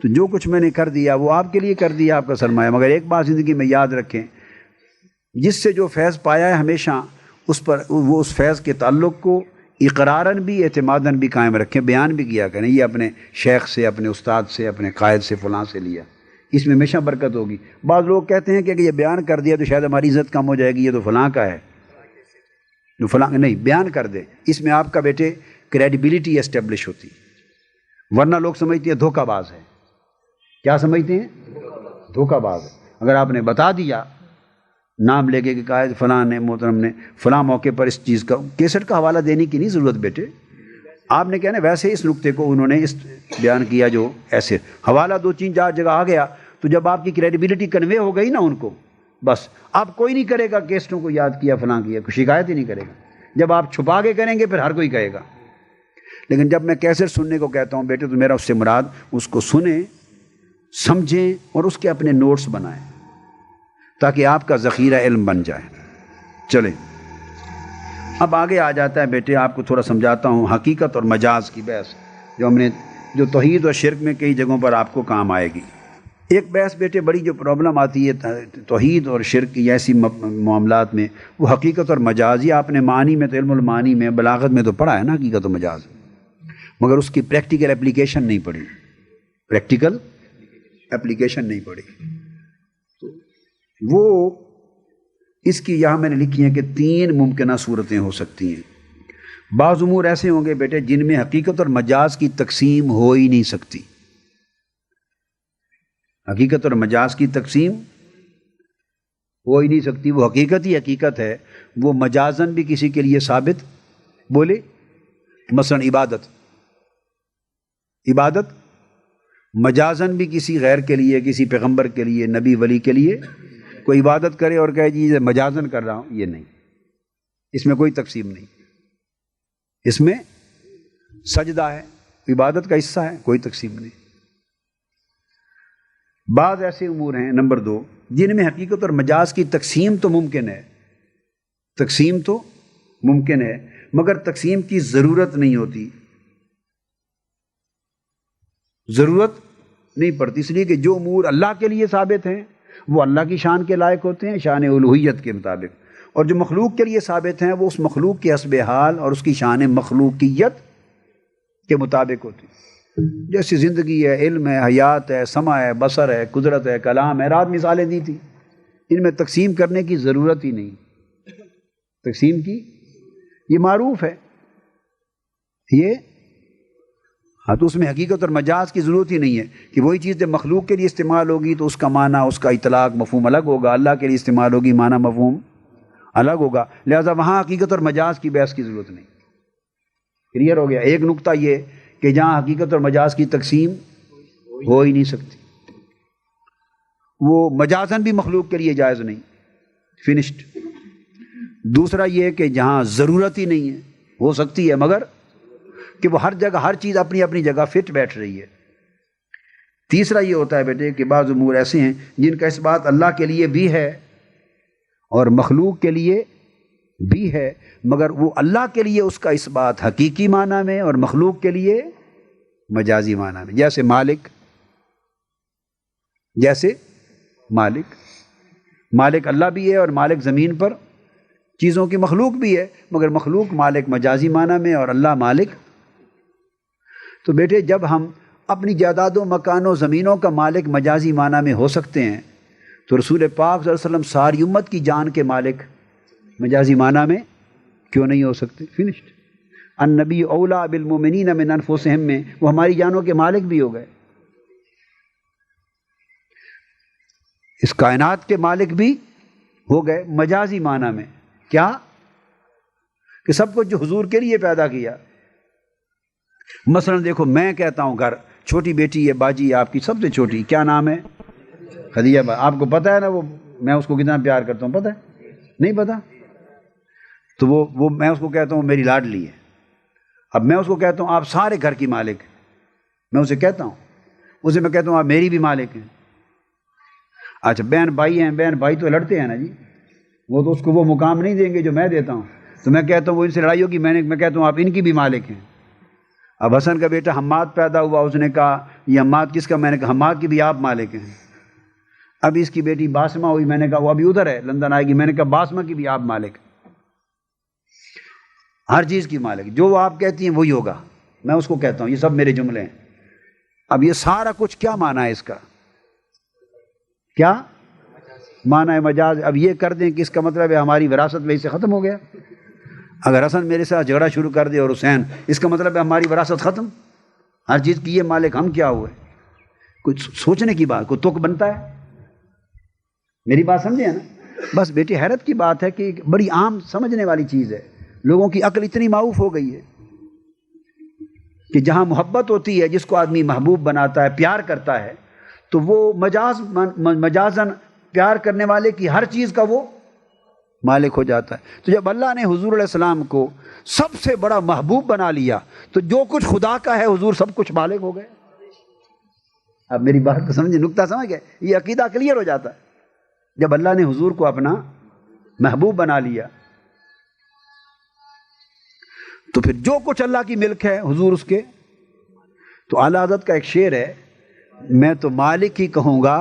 تو جو کچھ میں نے کر دیا وہ آپ کے لیے کر دیا، آپ کا سرمایہ۔ مگر ایک بات زندگی میں یاد رکھیں، جس سے جو فیض پایا ہے ہمیشہ اس پر وہ اس فیض کے تعلق کو اقراراً بھی اعتماداً بھی قائم رکھیں، بیان بھی کیا کریں، یہ اپنے شیخ سے، اپنے استاد سے، اپنے قائد سے، فلاں سے لیا، اس میں ہمیشہ برکت ہوگی۔ بعض لوگ کہتے ہیں کہ یہ بیان کر دیا تو شاید ہماری عزت کم ہو جائے گی، یہ تو فلاں کا ہے، جو فلاں نہیں، بیان کر دے، اس میں آپ کا بیٹے کریڈیبلٹی اسٹیبلش ہوتی، ورنہ لوگ سمجھتے ہیں دھوکہ باز ہے۔ کیا سمجھتے ہیں؟ دھوکہ باز ہے۔ اگر آپ نے بتا دیا نام لے کے کہ قائد فلاں نے، محترم نے فلاں موقع پر اس چیز کا، کیسٹ کا حوالہ دینے کی نہیں ضرورت بیٹے، آپ نے کہنا ویسے اس نقطے کو انہوں نے اس بیان کیا جو ایسے، حوالہ 2-3-4 جگہ آ گیا تو جب آپ کی کریڈیبلٹی کنوے ہو گئی نا ان کو، بس اب کوئی نہیں کرے گا کیسٹوں کو یاد کیا فلاں کیا، کوئی شکایت ہی نہیں کرے گا۔ جب آپ چھپا کے کریں گے پھر ہر کوئی کہے گا۔ لیکن جب میں کیسٹ سننے کو کہتا ہوں بیٹے تو میرا اس سے مراد اس کو سنیں، سمجھیں اور اس کے اپنے نوٹس بنائیں تاکہ آپ کا ذخیرہ علم بن جائے۔ چلیں اب آگے آ جاتا ہے بیٹے، آپ کو تھوڑا سمجھاتا ہوں حقیقت اور مجاز کی بحث جو ہم نے، جو توحید اور شرک میں کئی جگہوں پر آپ کو کام آئے گی۔ ایک بحث بیٹے بڑی جو پرابلم آتی ہے توحید اور شرک کی ایسی معاملات میں، وہ حقیقت اور مجاز۔ یہ آپ نے معنی میں تو علم المعانی میں بلاغت میں تو پڑھا ہے نا حقیقت و مجاز، مگر اس کی پریکٹیکل اپلیکیشن نہیں پڑھی، پریکٹیکل اپلیکیشن نہیں پڑھی۔ وہ اس کی یہاں میں نے لکھی ہیں کہ 3 ممکنہ صورتیں ہو سکتی ہیں۔ بعض امور ایسے ہوں گے بیٹے جن میں حقیقت اور مجاز کی تقسیم ہو ہی نہیں سکتی، حقیقت اور مجاز کی تقسیم ہو ہی نہیں سکتی، وہ حقیقت ہی حقیقت ہے، وہ مجازن بھی کسی کے لیے ثابت بولے، مثلا عبادت مجازن بھی کسی غیر کے لیے، کسی پیغمبر کے لیے، نبی ولی کے لیے کوئی عبادت کرے اور کہے جی مجازن کر رہا ہوں، یہ نہیں، اس میں کوئی تقسیم نہیں، اس میں سجدہ ہے، عبادت کا حصہ ہے، کوئی تقسیم نہیں۔ بعض ایسے امور ہیں نمبر 2 جن میں حقیقت اور مجاز کی تقسیم تو ممکن ہے، تقسیم تو ممکن ہے مگر تقسیم کی ضرورت نہیں ہوتی، ضرورت نہیں پڑتی، اس لیے کہ جو امور اللہ کے لیے ثابت ہیں وہ اللہ کی شان کے لائق ہوتے ہیں، شان الوہیت کے مطابق، اور جو مخلوق کے لیے ثابت ہیں وہ اس مخلوق کے حسب حال اور اس کی شان مخلوقیت کے مطابق ہوتی ہیں، جیسی زندگی ہے، علم ہے، حیات ہے، سمع ہے، بصر ہے، قدرت ہے، کلام ہے، رات مثالیں دی تھی، ان میں تقسیم کرنے کی ضرورت ہی نہیں، تقسیم کی یہ معروف ہے، یہ ہاں تو اس میں حقیقت اور مجاز کی ضرورت ہی نہیں ہے کہ وہی چیز جب مخلوق کے لیے استعمال ہوگی تو اس کا معنی، اس کا اطلاق مفہوم الگ ہوگا، اللہ کے لیے استعمال ہوگی معنی مفہوم الگ ہوگا، لہذا وہاں حقیقت اور مجاز کی بحث کی ضرورت نہیں۔ کلیئر ہو گیا؟ ایک نقطہ یہ کہ جہاں حقیقت اور مجاز کی تقسیم ہو ہی نہیں سکتی، وہ مجازن بھی مخلوق کے لیے جائز نہیں، فنشڈ۔ دوسرا یہ کہ جہاں ضرورت ہی نہیں ہے، ہو سکتی ہے مگر کہ وہ ہر جگہ ہر چیز اپنی اپنی جگہ فٹ بیٹھ رہی ہے۔ تیسرا یہ ہوتا ہے بیٹے کہ بعض امور ایسے ہیں جن کا اس بات اللہ کے لیے بھی ہے اور مخلوق کے لیے بھی ہے، مگر وہ اللہ کے لیے اس کا اس بات حقیقی معنی میں اور مخلوق کے لیے مجازی معنی میں، جیسے مالک اللہ بھی ہے اور مالک زمین پر چیزوں کی مخلوق بھی ہے، مگر مخلوق مالک مجازی معنی میں اور اللہ مالک۔ تو بیٹے جب ہم اپنی جائیدادوں، مکانوں، زمینوں کا مالک مجازی معنی میں ہو سکتے ہیں تو رسول پاک صلی اللہ علیہ وسلم ساری امت کی جان کے مالک مجازی معنی میں کیوں نہیں ہو سکتے؟ فنشڈ۔ النبی اولا بالمؤمنین من انفسہم میں وہ ہماری جانوں کے مالک بھی ہو گئے، اس کائنات کے مالک بھی ہو گئے مجازی معنی میں۔ کیا؟ کہ سب کچھ جو حضور کے لیے پیدا کیا۔ مثلا دیکھو میں کہتا ہوں گھر، چھوٹی بیٹی ہے باجی آپ کی سب سے چھوٹی، کیا نام ہے؟ خدیجہ۔ آپ کو پتہ ہے نا وہ میں اس کو کتنا پیار کرتا ہوں، پتہ ہے؟ نہیں پتہ؟ تو وہ میں اس کو کہتا ہوں میری لاڈلی ہے۔ اب میں اس کو کہتا ہوں آپ سارے گھر کی مالک ہیں، میں اسے کہتا ہوں، اسے میں کہتا ہوں آپ میری بھی مالک ہیں۔ اچھا بہن بھائی ہیں، بہن بھائی تو لڑتے ہیں نا جی، وہ تو اس کو وہ مقام نہیں دیں گے جو میں دیتا ہوں. تو میں کہتا ہوں وہ ان سے لڑائی ہوگی، میں کہتا ہوں آپ ان کی بھی مالک ہیں. اب حسن کا بیٹا حماد پیدا ہوا، اس نے کہا یہ حماد کس کا؟ میں نے کہا حماد کی بھی آپ مالک ہیں. اب اس کی بیٹی باسمہ ہوئی، میں نے کہا وہ ابھی ادھر ہے، لندن آئے گی، میں نے کہا باسمہ کی بھی آپ مالک ہیں. ہر چیز کی مالک، جو وہ آپ کہتی ہیں وہی ہوگا. میں اس کو کہتا ہوں یہ سب میرے جملے ہیں. اب یہ سارا کچھ کیا معنی ہے اس کا؟ کیا معنی ہے مجاز؟ اب یہ کر دیں کہ اس کا مطلب ہے ہماری وراثت وہی سے ختم ہو گیا. اگر حسن میرے ساتھ جھگڑا شروع کر دے اور حسین، اس کا مطلب ہے ہماری وراثت ختم، ہر چیز کی یہ مالک، ہم کیا ہوئے؟ کچھ سوچنے کی بات، کوئی تک بنتا ہے؟ میری بات سمجھے نا؟ بس بیٹی حیرت کی بات ہے کہ بڑی عام سمجھنے والی چیز ہے. لوگوں کی عقل اتنی معاف ہو گئی ہے کہ جہاں محبت ہوتی ہے، جس کو آدمی محبوب بناتا ہے، پیار کرتا ہے، تو وہ مجازن پیار کرنے والے کی ہر چیز کا وہ مالک ہو جاتا ہے. تو جب اللہ نے حضور علیہ السلام کو سب سے بڑا محبوب بنا لیا تو جو کچھ خدا کا ہے حضور سب کچھ مالک ہو گئے. اب میری بات کو سمجھے، نکتہ سمجھ گئے؟ یہ عقیدہ کلیئر ہو جاتا ہے جب اللہ نے حضور کو اپنا محبوب بنا لیا. تو پھر جو کچھ اللہ کی ملک ہے حضور اس کے. تو اعلیٰ حضرت کا ایک شعر ہے، میں تو مالک ہی کہوں گا.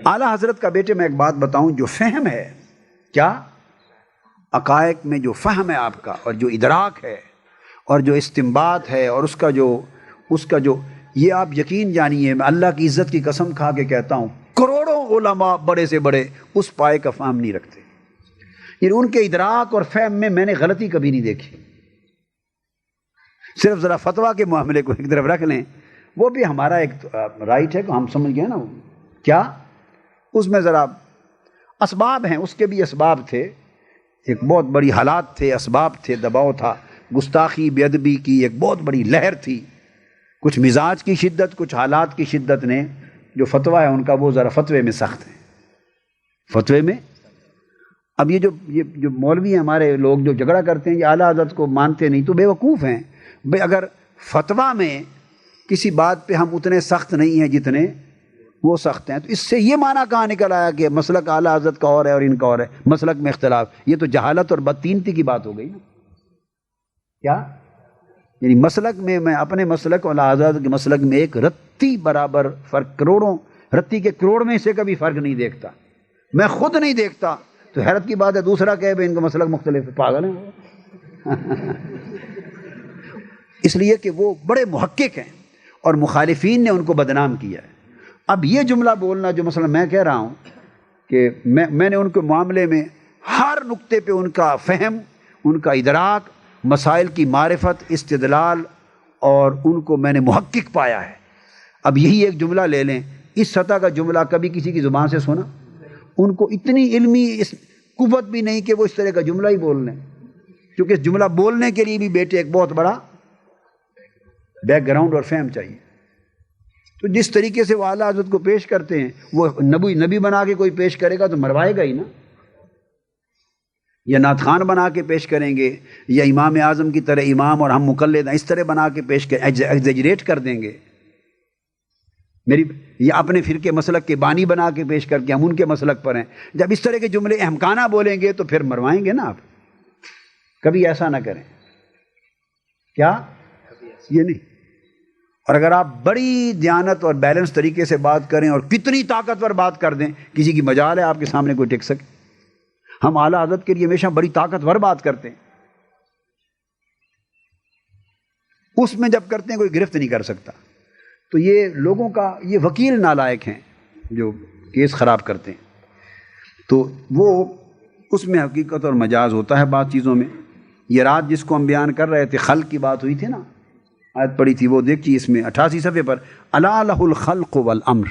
اعلیٰ حضرت کا بیٹے میں ایک بات بتاؤں، جو فہم ہے، کیا عقائق میں جو فہم ہے آپ کا، اور جو ادراک ہے، اور جو استنباط ہے، اور اس کا جو یہ آپ یقین جانیے، میں اللہ کی عزت کی قسم کھا کے کہتا ہوں کروڑوں علماء بڑے سے بڑے اس پائے کا فہم نہیں رکھتے. یعنی ان کے ادراک اور فہم میں نے غلطی کبھی نہیں دیکھی. صرف ذرا فتویٰ کے معاملے کو ایک طرف رکھ لیں، وہ بھی ہمارا ایک رائٹ ہے کہ ہم سمجھ گئے نا کیا اس میں ذرا اسباب ہیں، اس کے بھی اسباب تھے، ایک بہت بڑی حالات تھے، اسباب تھے، دباؤ تھا، گستاخی بے ادبی کی ایک بہت بڑی لہر تھی، کچھ مزاج کی شدت، کچھ حالات کی شدت نے جو فتویٰ ہے ان کا وہ ذرا فتوے میں سخت ہے. فتوے میں اب یہ جو مولوی ہیں ہمارے لوگ جو جھگڑا کرتے ہیں، یہ اعلیٰ حضرت کو مانتے نہیں تو بے وقوف ہیں. بھئی اگر فتویٰ میں کسی بات پہ ہم اتنے سخت نہیں ہیں جتنے وہ سخت ہیں، تو اس سے یہ معنی کہاں نکل آیا کہ مسلک اعلیٰ حضرت کا اور ہے اور ان کا اور ہے، مسلک میں اختلاف؟ یہ تو جہالت اور بدتینتی کی بات ہو گئی نا. کیا یعنی مسلک میں اپنے مسلک اور اعلیٰ حضرت کے مسلک میں ایک رتی برابر فرق، کروڑوں رتی کے کروڑ میں سے کبھی فرق نہیں دیکھتا. میں خود نہیں دیکھتا تو حیرت کی بات ہے دوسرا کہے بھائی ان کا مسلک مختلف ہے، پاگل ہیں. اس لیے کہ وہ بڑے محقق ہیں اور مخالفین نے ان کو بدنام کیا ہے. اب یہ جملہ بولنا جو مثلا میں کہہ رہا ہوں کہ میں نے ان کے معاملے میں ہر نقطے پہ ان کا فہم، ان کا ادراک، مسائل کی معرفت، استدلال، اور ان کو میں نے محقق پایا ہے. اب یہی ایک جملہ لے لیں، اس سطح کا جملہ کبھی کسی کی زبان سے سنا؟ ان کو اتنی علمی قوت بھی نہیں کہ وہ اس طرح کا جملہ ہی بول لیں، کیونکہ اس جملہ بولنے کے لیے بھی بیٹے ایک بہت بڑا بیک گراؤنڈ اور فہم چاہیے. تو جس طریقے سے وہ اعلیٰ حضرت کو پیش کرتے ہیں، وہ نبی بنا کے کوئی پیش کرے گا تو مروائے گا ہی نا، یا نعت خوان بنا کے پیش کریں گے، یا امام اعظم کی طرح امام اور ہم مقلد ہیں اس طرح بنا کے پیش کریں، ایگزیجریٹ کر دیں گے یا اپنے فرقے مسلک کے بانی بنا کے پیش کر کے ہم ان کے مسلک پر ہیں. جب اس طرح کے جملے احمقانہ بولیں گے تو پھر مروائیں گے نا آپ. کبھی ایسا نہ کریں. کیا یہ نہیں. اور اگر آپ بڑی دیانت اور بیلنس طریقے سے بات کریں اور کتنی طاقتور بات کر دیں، کسی کی مجال ہے آپ کے سامنے کوئی ٹک سکے؟ ہم اعلیٰ حضرت کے لیے ہمیشہ بڑی طاقتور بات کرتے ہیں، اس میں جب کرتے ہیں کوئی گرفت نہیں کر سکتا. تو یہ لوگوں کا یہ وکیل نالائق ہیں جو کیس خراب کرتے ہیں. تو وہ اس میں حقیقت اور مجاز ہوتا ہے بعض چیزوں میں. یہ رات جس کو ہم بیان کر رہے تھے، خلق کی بات ہوئی تھی نا، آیت پڑھی تھی، وہ دیکھیے اس میں 88 صفحے پر، الا لہ الخلق والامر.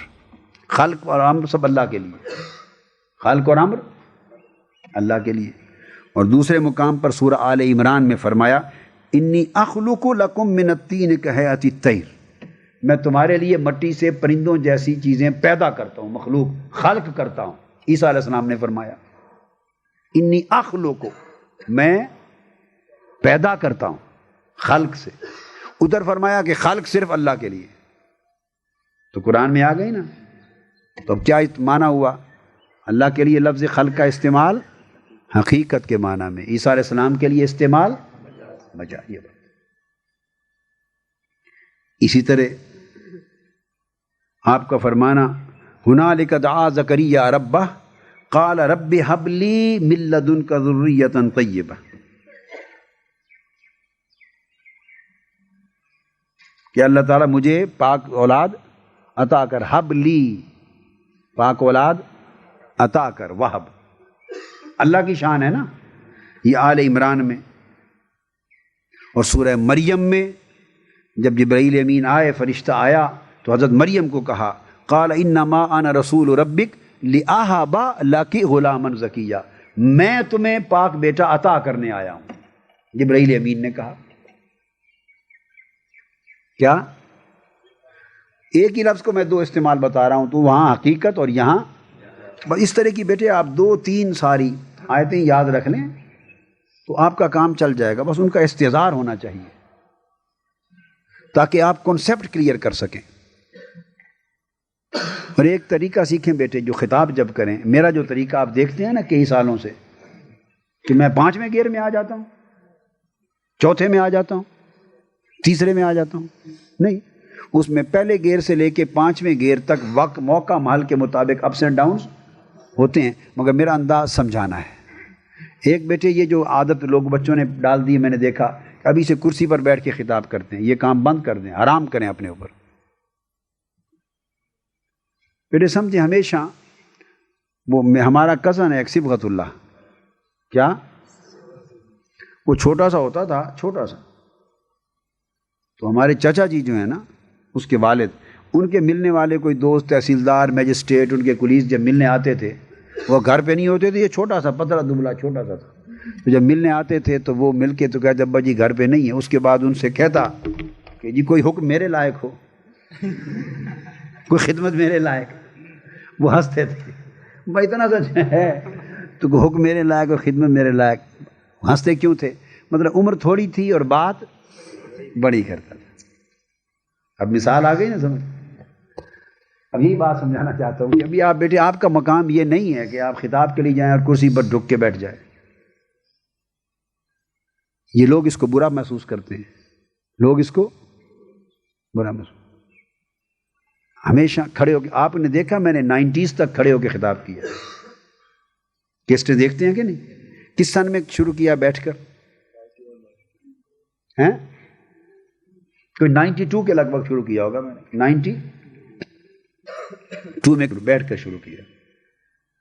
خلق اور امر سب اللہ کے لیے، خلق اور امر اللہ کے لیے. اور دوسرے مقام پر سورہ آل عمران میں فرمایا انی اخلق لکم من الطین کہیئۃ الطیر، میں تمہارے لیے مٹی سے پرندوں جیسی چیزیں پیدا کرتا ہوں، مخلوق خلق کرتا ہوں. عیسیٰ علیہ السلام نے فرمایا انی اخلق، میں پیدا کرتا ہوں خلق سے. ادھر فرمایا کہ خلق صرف اللہ کے لیے، تو قرآن میں آ گئی نا. تو اب کیا معنی ہوا؟ اللہ کے لیے لفظ خلق کا استعمال حقیقت کے معنی میں، عیسیٰ علیہ السلام کے لیے استعمال مجاز. یہ بات. اسی طرح آپ کا فرمانا ہنالک دعا زکریا ربہ قال رب ہب لی من لدنک ذریۃ طیبہ. کہ اللہ تعالیٰ مجھے پاک اولاد عطا کر، ہب لی، پاک اولاد عطا کر، وہب اللہ کی شان ہے نا. یہ آل عمران میں اور سورہ مریم میں جب جبرائیل امین آئے، فرشتہ آیا تو حضرت مریم کو کہا قال انما انا رسول ربک لاہب لک غلاما زکیہ، میں تمہیں پاک بیٹا عطا کرنے آیا ہوں. جبرائیل امین نے کہا. کیا ایک ہی لفظ کو میں دو استعمال بتا رہا ہوں، تو وہاں حقیقت اور یہاں بس اس طرح کی. بیٹے آپ 2-3 ساری آیتیں یاد رکھ لیں تو آپ کا کام چل جائے گا. بس ان کا استحضار ہونا چاہیے تاکہ آپ کنسیپٹ کلیئر کر سکیں. اور ایک طریقہ سیکھیں بیٹے، جو خطاب جب کریں، میرا جو طریقہ آپ دیکھتے ہیں نا کئی سالوں سے، کہ میں 5ویں گیئر میں آ جاتا ہوں، 4تھے میں آ جاتا ہوں، 3رے میں آ جاتا ہوں. نہیں، اس میں پہلے گیئر سے لے کے 5ویں گیئر تک وقت موقع محل کے مطابق اپس اینڈ ڈاؤنز ہوتے ہیں، مگر میرا انداز سمجھانا ہے. ایک بیٹے یہ جو عادت لوگ بچوں نے ڈال دی، میں نے دیکھا کہ ابھی سے کرسی پر بیٹھ کے خطاب کرتے ہیں. یہ کام بند کر دیں، آرام کریں اپنے اوپر. بیٹے سمجھیں، ہمیشہ وہ ہمارا کزن ہے ایک صبغت اللہ، کیا وہ چھوٹا سا ہوتا تھا، چھوٹا سا. تو ہمارے چچا جی جو ہیں نا، اس کے والد، ان کے ملنے والے کوئی دوست، تحصیلدار، میجسٹریٹ، ان کے کلیگ جب ملنے آتے تھے، وہ گھر پہ نہیں ہوتے تھے، یہ چھوٹا سا پتلا دبلا چھوٹا سا تھا. تو جب ملنے آتے تھے تو وہ مل کے تو کہتے ابا جی گھر پہ نہیں ہے. اس کے بعد ان سے کہتا کہ جی کوئی حکم میرے لائق ہو، کوئی خدمت میرے لائق. وہ ہنستے تھے، بھائی اتنا سچ ہے تو کوئی حکم میرے لائق اور خدمت میرے لائق. ہنستے کیوں تھے؟ مطلب عمر تھوڑی تھی اور بات بڑی کرتا تھا. اب مثال آ گئی نا سمجھ. اب یہی بات سمجھانا چاہتا ہوں کہ ابھی آپ بیٹے، آپ کا مقام یہ نہیں ہے کہ آپ خطاب کے لیے جائیں اور کرسی پر ڈھک کے بیٹھ جائیں. یہ لوگ اس کو برا محسوس کرتے ہیں، لوگ اس کو برا محسوس. ہمیشہ کھڑے ہو کے، آپ نے دیکھا میں نے 90s تک کھڑے ہو کے خطاب کیا. کیسٹیں دیکھتے ہیں کہ نہیں؟ کس سن میں شروع کیا بیٹھ کر؟ ہیں کوئی 92 کے لگ بھگ شروع کیا ہوگا میں نے، 92 میں بیٹھ کر شروع کیا.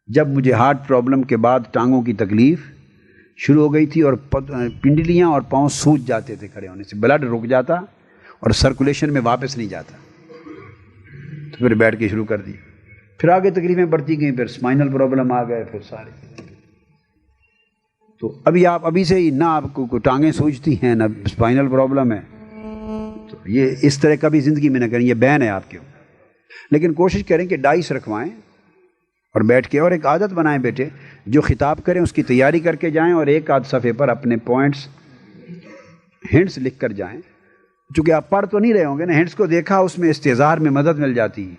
جب مجھے ہارٹ پرابلم کے بعد ٹانگوں کی تکلیف شروع ہو گئی تھی اور پنڈلیاں اور پاؤں سوج جاتے تھے کھڑے ہونے سے، بلڈ رک جاتا اور سرکولیشن میں واپس نہیں جاتا، تو پھر بیٹھ کے شروع کر دی. پھر آگے تکلیفیں بڑھتی گئیں، پھر اسپائنل پرابلم آ گئے، پھر سارے. تو ابھی سے ہی نہ آپ کو ٹانگیں سوجتی ہیں، نہ اسپائنل پرابلم ہے. تو یہ اس طرح کبھی زندگی میں نہ کریں، یہ بین ہے آپ کے اوپر. لیکن کوشش کریں کہ ڈائس رکھوائیں اور بیٹھ کے، اور ایک عادت بنائیں بیٹے، جو خطاب کریں اس کی تیاری کر کے جائیں اور ایک آدھ صفحے پر اپنے پوائنٹس، ہنٹس لکھ کر جائیں. چونکہ آپ پڑھ تو نہیں رہے ہوں گے نا، ہنٹس کو دیکھا، اس میں استحضار میں مدد مل جاتی ہے.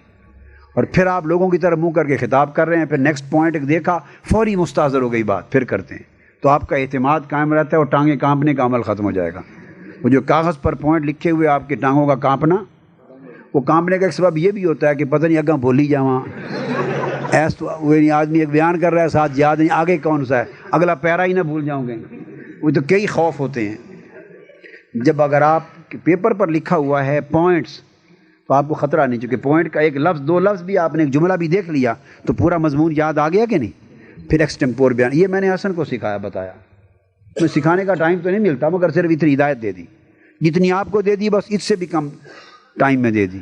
اور پھر آپ لوگوں کی طرف منہ کر کے خطاب کر رہے ہیں، پھر نیکسٹ پوائنٹ دیکھا، فوری مستحضر ہو گئی بات، پھر کرتے ہیں، تو آپ کا اعتماد قائم رہتا ہے اور ٹانگیں کانپنے کا عمل ختم ہو جائے گا. وہ جو کاغذ پر پوائنٹ لکھے ہوئے آپ کے ٹانگوں کا کانپنا، وہ کانپنے کا ایک سبب یہ بھی ہوتا ہے کہ پتہ نہیں اگاں بھولی جاواں، ایسا آدمی ایک بیان کر رہا ہے، ساتھ یاد نہیں آگے کون سا ہے، اگلا پیرا ہی نہ بھول جاؤں گے. وہ تو کئی خوف ہوتے ہیں. جب اگر آپ پیپر پر لکھا ہوا ہے پوائنٹس تو آپ کو خطرہ نہیں، چونکہ پوائنٹ کا ایک لفظ، 2 لفظ بھی آپ نے ایک جملہ بھی دیکھ لیا تو پورا مضمون یاد آ گیا کہ نہیں. پھر ایکسٹمپور بیان، یہ میں نے حسن کو سکھایا، بتایا. میں سکھانے کا ٹائم تو نہیں ملتا، مگر صرف اتنی ہدایت دے دی جتنی آپ کو دے دی، بس اس سے بھی کم ٹائم میں دے دی.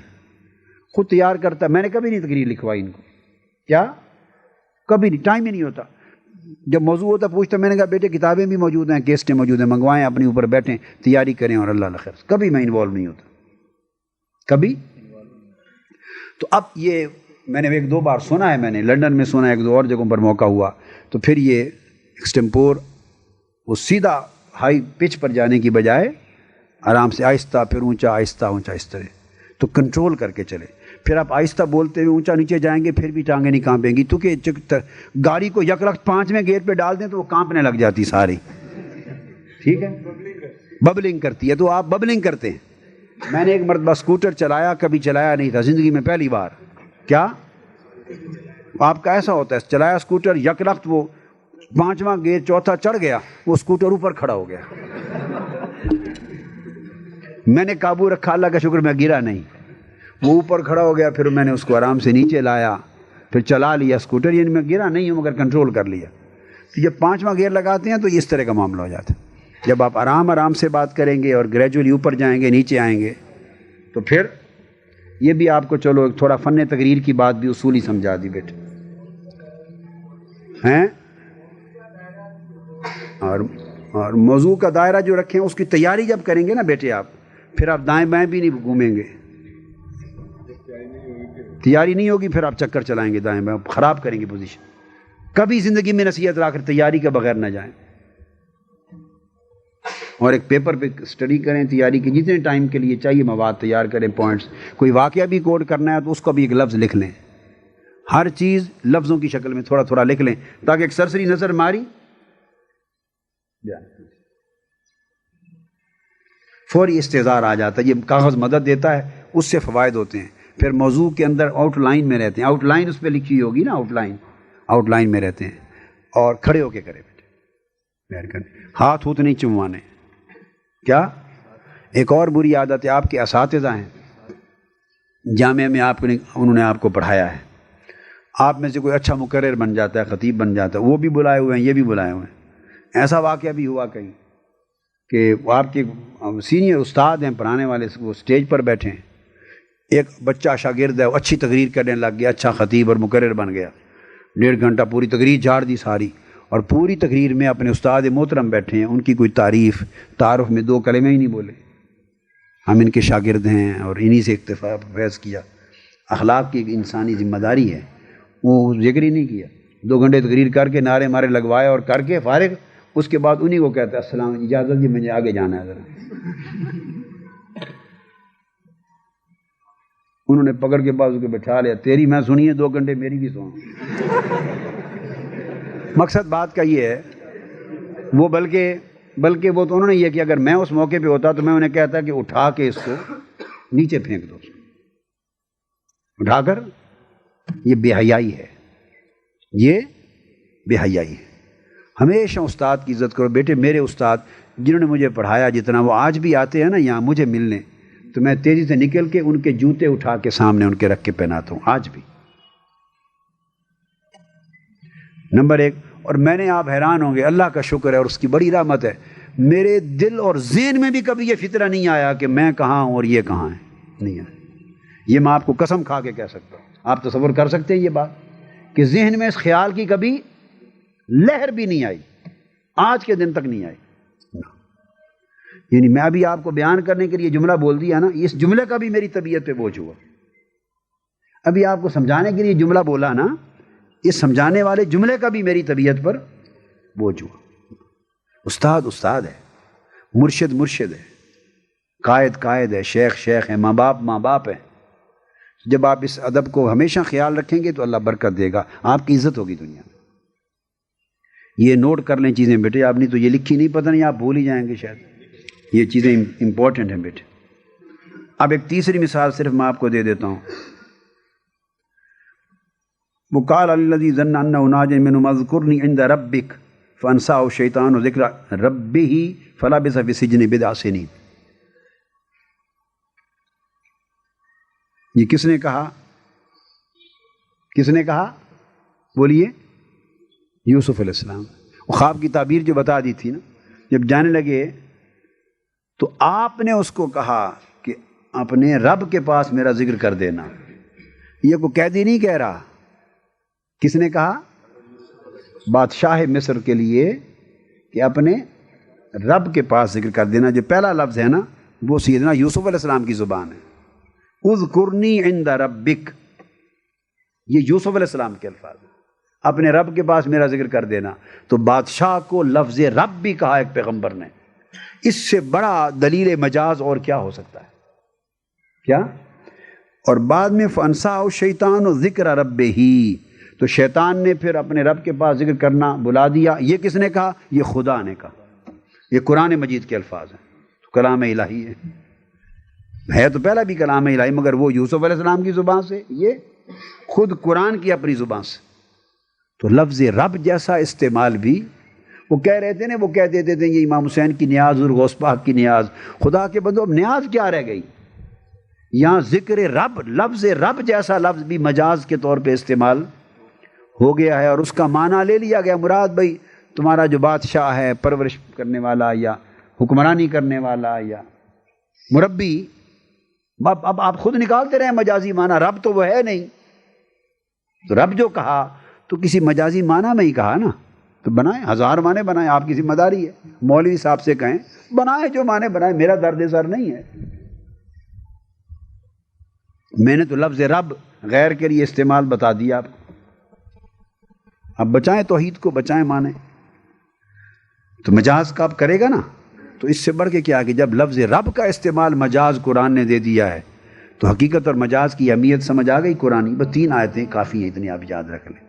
خود تیار کرتا. میں نے کبھی نہیں تقریر لکھوائی ان کو، کیا کبھی نہیں، ٹائم ہی نہیں ہوتا. جب موضوع ہوتا پوچھتا، میں نے کہا بیٹے کتابیں بھی موجود ہیں، کیسٹیں موجود ہیں، منگوائیں، اپنے اوپر بیٹھیں، تیاری کریں اور اللہ خیر. کبھی میں انوالو نہیں ہوتا، کبھی. تو اب یہ میں نے 1-2 بار سنا ہے، میں نے لندن میں سنا، 1-2 اور جگہوں پر موقع ہوا، تو پھر یہ ایکسٹمپور وہ سیدھا ہائی پچ پر جانے کی بجائے آرام سے آہستہ، پھر اونچا، آہستہ اونچا، اس طرح تو کنٹرول کر کے چلے. پھر آپ آہستہ بولتے ہوئے اونچا نیچے جائیں گے پھر بھی ٹانگیں نہیں کانپیں گی، تو کہ گاڑی کو یک رخت 5ویں گیئر پہ ڈال دیں تو وہ کانپنے لگ جاتی ساری، ٹھیک ہے، ببلنگ کرتی ہے، تو آپ ببلنگ کرتے ہیں۔ میں نے ایک مرتبہ اسکوٹر چلایا، کبھی چلایا نہیں تھا زندگی میں پہلی بار، کیا آپ کا ایسا ہوتا ہے، چلایا اسکوٹر یک رخت وہ 5واں گیئر چوتھا چڑھ گیا، وہ اسکوٹر اوپر کھڑا ہو گیا، میں نے قابو رکھا، اللہ کا شکر میں گرا نہیں، وہ اوپر کھڑا ہو گیا، پھر میں نے اس کو آرام سے نیچے لایا، پھر چلا لیا اسکوٹر، یعنی میں گرا نہیں ہوں مگر کنٹرول کر لیا۔ تو جب 5واں گیئر لگاتے ہیں تو اس طرح کا معاملہ ہو جاتا ہے۔ جب آپ آرام سے بات کریں گے اور گریجولی اوپر جائیں گے نیچے آئیں گے تو پھر یہ بھی آپ کو چلو تھوڑا فن تقریر کی بات بھی اصولی سمجھا دی بیٹے ہیں، اور موضوع کا دائرہ جو رکھیں اس کی تیاری جب کریں گے نا بیٹے آپ، پھر آپ دائیں بائیں بھی نہیں گھومیں گے، تیاری نہیں ہوگی پھر آپ چکر چلائیں گے دائیں بائیں، خراب کریں گے پوزیشن۔ کبھی زندگی میں نصیحت لا کر تیاری کے بغیر نہ جائیں، اور ایک پیپر پہ اسٹڈی کریں، تیاری کی جتنے ٹائم کے لیے چاہیے مواد تیار کریں، پوائنٹس، کوئی واقعہ بھی کوڈ کرنا ہے تو اس کو بھی ایک لفظ لکھ لیں، ہر چیز لفظوں کی شکل میں تھوڑا تھوڑا لکھ لیں تاکہ ایک سرسری نظر ماری فوری استحضار آ جاتا ہے۔ یہ کاغذ مدد دیتا ہے، اس سے فوائد ہوتے ہیں، پھر موضوع کے اندر آؤٹ لائن میں رہتے ہیں، آؤٹ لائن اس پہ لکھی ہوگی نا، آؤٹ لائن میں رہتے ہیں، اور کھڑے ہو کے کرے بیٹے، ہاتھ ہوت نہیں چموانے۔ کیا ایک اور بری عادت ہے، آپ کے اساتذہ ہیں جامعہ میں، انہوں نے آپ کو پڑھایا ہے، آپ میں سے کوئی اچھا مقرر بن جاتا ہے، خطیب بن جاتا ہے، وہ بھی بلائے ہوئے ہیں یہ بھی بلائے ہوئے ہیں۔ ایسا واقعہ بھی ہوا کہیں کہ آپ کے سینئر استاد ہیں پڑھانے والے، وہ اسٹیج پر بیٹھے ہیں، ایک بچہ شاگرد ہے، وہ اچھی تقریر کرنے لگ گیا، اچھا خطیب اور مقرر بن گیا، 1.5 گھنٹہ پوری تقریر جھاڑ دی ساری، اور پوری تقریر میں اپنے استاد محترم بیٹھے ہیں، ان کی کوئی تعارف میں 2 کلمے ہی نہیں بولے، ہم ان کے شاگرد ہیں اور انہی سے اکتفا فیض کیا۔ اخلاق کی ایک انسانی ذمہ داری ہے، وہ ذکر ہی نہیں کیا، 2 گھنٹے تقریر کر کے نعرے مارے لگوائے اور کر کے فارغ، اس کے بعد انہی کو کہتا ہے السلام اجازت جی مجھے آگے جانا ہے ذرا، انہوں نے پکڑ کے بعد اس کو بٹھا لیا، تیری میں سنی ہے 2 گھنٹے میری بھی سن۔ مقصد بات کا یہ ہے، وہ بلکہ وہ تو انہوں نے یہ کہ اگر میں اس موقع پہ ہوتا تو میں انہیں کہتا کہ اٹھا کے اس کو نیچے پھینک دو، اٹھا کر، یہ بے حیائی ہے، یہ بے حیائی ہے۔ ہمیشہ استاد کی عزت کرو بیٹے۔ میرے استاد جنہوں نے مجھے پڑھایا جتنا، وہ آج بھی آتے ہیں نا یہاں مجھے ملنے، تو میں تیزی سے نکل کے ان کے جوتے اٹھا کے سامنے ان کے رکھ کے پہناتا ہوں آج بھی، نمبر 1۔ اور میں نے، آپ حیران ہوں گے، اللہ کا شکر ہے اور اس کی بڑی رحمت ہے، میرے دل اور ذہن میں بھی کبھی یہ فطرہ نہیں آیا کہ میں کہاں ہوں اور یہ کہاں ہے، نہیں آیا۔ یہ میں آپ کو قسم کھا کے کہہ سکتا ہوں، آپ تصور کر سکتے ہیں یہ بات کہ ذہن میں اس خیال کی کبھی لہر بھی نہیں آئی، آج کے دن تک نہیں آئی۔ یعنی میں ابھی آپ کو بیان کرنے کے لیے جملہ بول دیا نا، اس جملے کا بھی میری طبیعت پہ بوجھ ہوا، ابھی آپ کو سمجھانے کے لیے جملہ بولا نا، اس سمجھانے والے جملے کا بھی میری طبیعت پر بوجھ ہوا۔ استاد استاد ہے، مرشد مرشد ہے، قائد قائد ہے، شیخ شیخ ہے، ماں باپ ہے۔ جب آپ اس ادب کو ہمیشہ خیال رکھیں گے تو اللہ برکت دے گا، آپ کی عزت ہوگی دنیا میں۔ یہ نوٹ کر لیں چیزیں بیٹے، آپ نے تو یہ لکھی نہیں، پتہ نہیں آپ بھول ہی جائیں گے شاید، یہ چیزیں امپورٹنٹ ہیں بیٹے۔ اب ایک تیسری مثال صرف میں آپ کو دے دیتا ہوں۔ وقال الذي ظن انه ناج منه اذكرني عند ربك فانساه الشيطان ذكر ربه فلبث في السجن بضع سنين۔ یہ کس نے کہا؟ بولیے، یوسف علیہ السلام۔ خواب کی تعبیر جو بتا دی تھی نا، جب جانے لگے تو آپ نے اس کو کہا کہ اپنے رب کے پاس میرا ذکر کر دینا۔ یہ کوئی قیدی نہیں کہہ رہا، کس نے کہا؟ بادشاہ مصر کے لیے کہ اپنے رب کے پاس ذکر کر دینا۔ جو پہلا لفظ ہے نا وہ سیدنا یوسف علیہ السلام کی زبان ہے، اذکرنی عند ربک، یہ یوسف علیہ السلام کے الفاظ ہیں، اپنے رب کے پاس میرا ذکر کر دینا۔ تو بادشاہ کو لفظ رب بھی کہا ایک پیغمبر نے، اس سے بڑا دلیل مجاز اور کیا ہو سکتا ہے؟ کیا؟ اور بعد میں فَأَنْسَاهُ الشَّيْطَانُ ذِكْرَ رَبِّهِ، تو شیطان نے پھر اپنے رب کے پاس ذکر کرنا بلا دیا۔ یہ کس نے کہا؟ یہ خدا نے کہا۔ یہ قرآن مجید کے الفاظ ہیں، تو کلام الہی ہے تو پہلا بھی کلام الہی، مگر وہ یوسف علیہ السلام کی زبان سے، یہ خود قرآن کی اپنی زبان سے۔ تو لفظ رب جیسا استعمال بھی وہ کہہ رہے تھے نا، وہ کہہ دیتے تھے یہ امام حسین کی نیاز اور غوث پاک کی نیاز، خدا کے بندو اب نیاز کیا رہ گئی؟ یہاں ذکر رب، لفظ رب جیسا لفظ بھی مجاز کے طور پہ استعمال ہو گیا ہے، اور اس کا معنی لے لیا گیا مراد بھائی تمہارا جو بادشاہ ہے، پرورش کرنے والا یا حکمرانی کرنے والا یا مربی۔ اب آپ خود نکالتے رہے مجازی معنی، رب تو وہ ہے نہیں، تو رب جو کہا تو کسی مجازی معنی میں ہی کہا نا، تو بنائیں، ہزار معنی بنائیں، آپ کی ذمہ داری ہے، مولوی صاحب سے کہیں بنائیں جو معنی بنائیں، میرا درد سر نہیں ہے۔ میں نے تو لفظ رب غیر کے لیے استعمال بتا دیا آپ کو، اب بچائیں توحید کو، بچائیں معنی، تو مجاز کا اب کرے گا نا، تو اس سے بڑھ کے کیا کہ جب لفظ رب کا استعمال مجاز قرآن نے دے دیا ہے تو حقیقت اور مجاز کی اہمیت سمجھ آ گئی قرآنی۔ بس 3 آیتیں کافی ہیں، اتنی آپ یاد رکھ لیں۔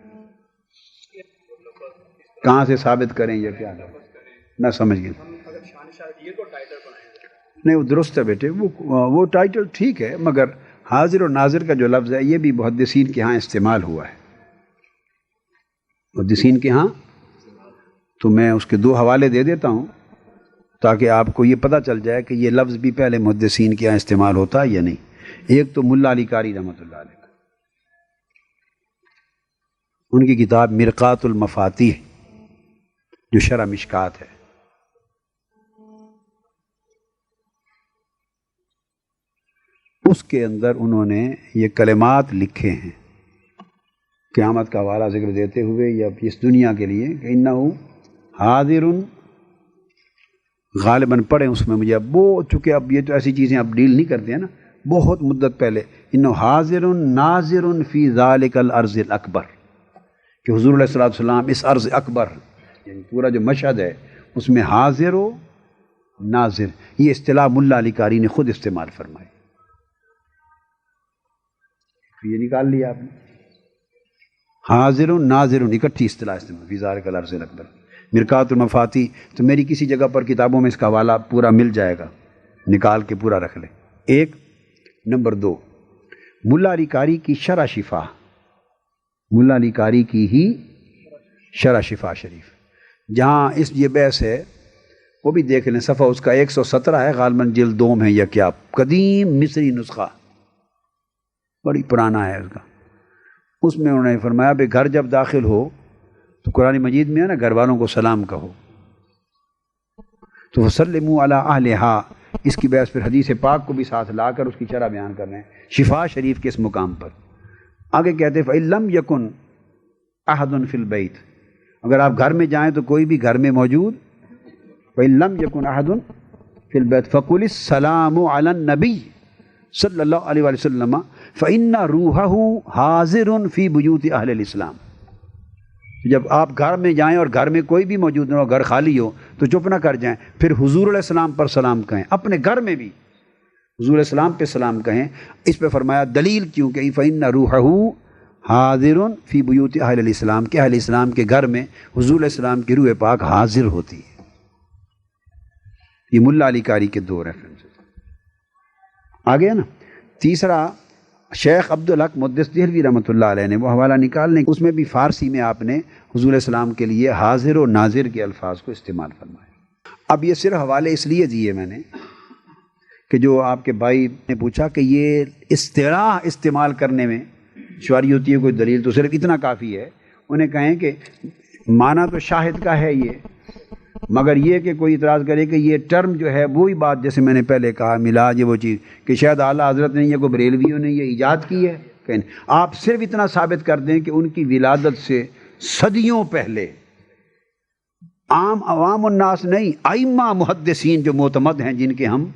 کہاں سے ثابت کریں یا کیا نہ سمجھ گئے؟ نہیں وہ درست ہے بیٹے، وہ ٹائٹل ٹھیک ہے، مگر حاضر و ناظر کا جو لفظ ہے یہ بھی محدثین کے ہاں استعمال ہوا ہے، محدثین کے ہاں۔ تو میں اس کے 2 حوالے دے دیتا ہوں تاکہ آپ کو یہ پتہ چل جائے کہ یہ لفظ بھی پہلے محدثین کے ہاں استعمال ہوتا ہے یا نہیں۔ ایک تو ملا علی قاری رحمۃ اللہ علیہ، ان کی کتاب مرقات المفاتیح جو شرح مشکات ہے، اس کے اندر انہوں نے یہ کلمات لکھے ہیں قیامت کا حوالہ ذکر دیتے ہوئے یا اس دنیا کے لیے کہ انہو حاضر، غالباً پڑھیں اس میں مجھے اب وہ، چونکہ اب یہ تو ایسی چیزیں اب ڈیل نہیں کرتے ہیں نا، بہت مدت پہلے انہو حاضر ناظر فی ذالک الارض الاکبر، کہ حضور علیہ الصلوۃ والسلام اس ارض اکبر یعنی پورا جو مشہد ہے اس میں حاضر و ناظر، یہ اصطلاح ملا علی قاری نے خود استعمال فرمائی، یہ نکال لیا آپ نے، حاضر و ناظر اکٹھی اصطلاح استعمال فی ذالک الارض الاکبر، مرقات المفاتیح۔ تو میری کسی جگہ پر کتابوں میں اس کا حوالہ پورا مل جائے گا، نکال کے پورا رکھ لیں۔ 1 نمبر 2 ملا علی قاری کی شرح شفا، ملا علی قاری کی ہی شرح شفا شریف، جہاں اس یہ بحث ہے وہ بھی دیکھ لیں، صفحہ اس کا 117 ہے، غالباً جلد 2 میں یا کیا، قدیم مصری نسخہ، بڑی پرانا ہے اس کا۔ اس میں انہوں نے فرمایا بھئی گھر جب داخل ہو تو قرآن مجید میں ہے نا گھر والوں کو سلام کہو، تو وسلموا علی اہلہا، اس کی بحث پھر حدیث پاک کو بھی ساتھ لا کر اس کی شرح بیان کر رہے ہیں شفا شریف کے اس مقام پر۔ آگے کہتے ہیں فَإِن لَمْ يَكُنْ أَحَدٌ فِي الْبَيْتِ، اگر آپ گھر میں جائیں تو کوئی بھی گھر میں موجود، فَإِن لَمْ يَكُنْ أَحَدٌ فِي الْبَيْتِ فَقُلِ السَّلَامُ عَلَى النَّبِيِّ صلی اللہ علیہ وسلم فَإِنَّ رُوحَهُ حَاضِرٌ فِي بُيُوتِ أَهْلِ الْإِسْلَامِ، جب آپ گھر میں جائیں اور گھر میں کوئی بھی موجود نہ ہو، گھر خالی ہو، تو چپ نہ کر جائیں، پھر حضور علیہ السلام پر سلام کہیں، اپنے گھر میں بھی حضور علیہ السلام پہ سلام کہیں۔ اس پہ فرمایا دلیل کیوں کہ فَإِنَّ رُوحَهُ حَاضِرٌ فِي بُيُوتِ أَهْلِ الْإِسْلَامِ، کہ اہل اسلام کے گھر میں حضور علیہ السلام کی روح پاک حاضر ہوتی ہے۔ یہ ملا علی قاری کے 2 ریفرنسز آگے نا۔ تیسرا شیخ عبدالحق محدث دہلوی رحمۃ اللہ علیہ نے وہ حوالہ نکالنے، اس میں بھی فارسی میں آپ نے حضور علیہ السلام کے لیے حاضر و ناظر کے الفاظ کو استعمال فرمایا۔ اب یہ صرف حوالے اس لیے دیے میں نے کہ جو آپ کے بھائی نے پوچھا کہ یہ اصطلاح استعمال کرنے میں شواری ہوتی ہے کوئی دلیل، تو صرف اتنا کافی ہے، انہیں کہیں کہ معنی تو شاہد کا ہے یہ، مگر یہ کہ کوئی اعتراض کرے کہ یہ ٹرم جو ہے وہی بات جیسے میں نے پہلے کہا ملاج، وہ چیز کہ شاید اعلیٰ حضرت نے یا کوئی بریلویوں نے یہ ایجاد کی ہے، کہ آپ صرف اتنا ثابت کر دیں کہ ان کی ولادت سے صدیوں پہلے عام عوام الناس نہیں، ائمہ محدثین جو معتمد ہیں، جن کے ہم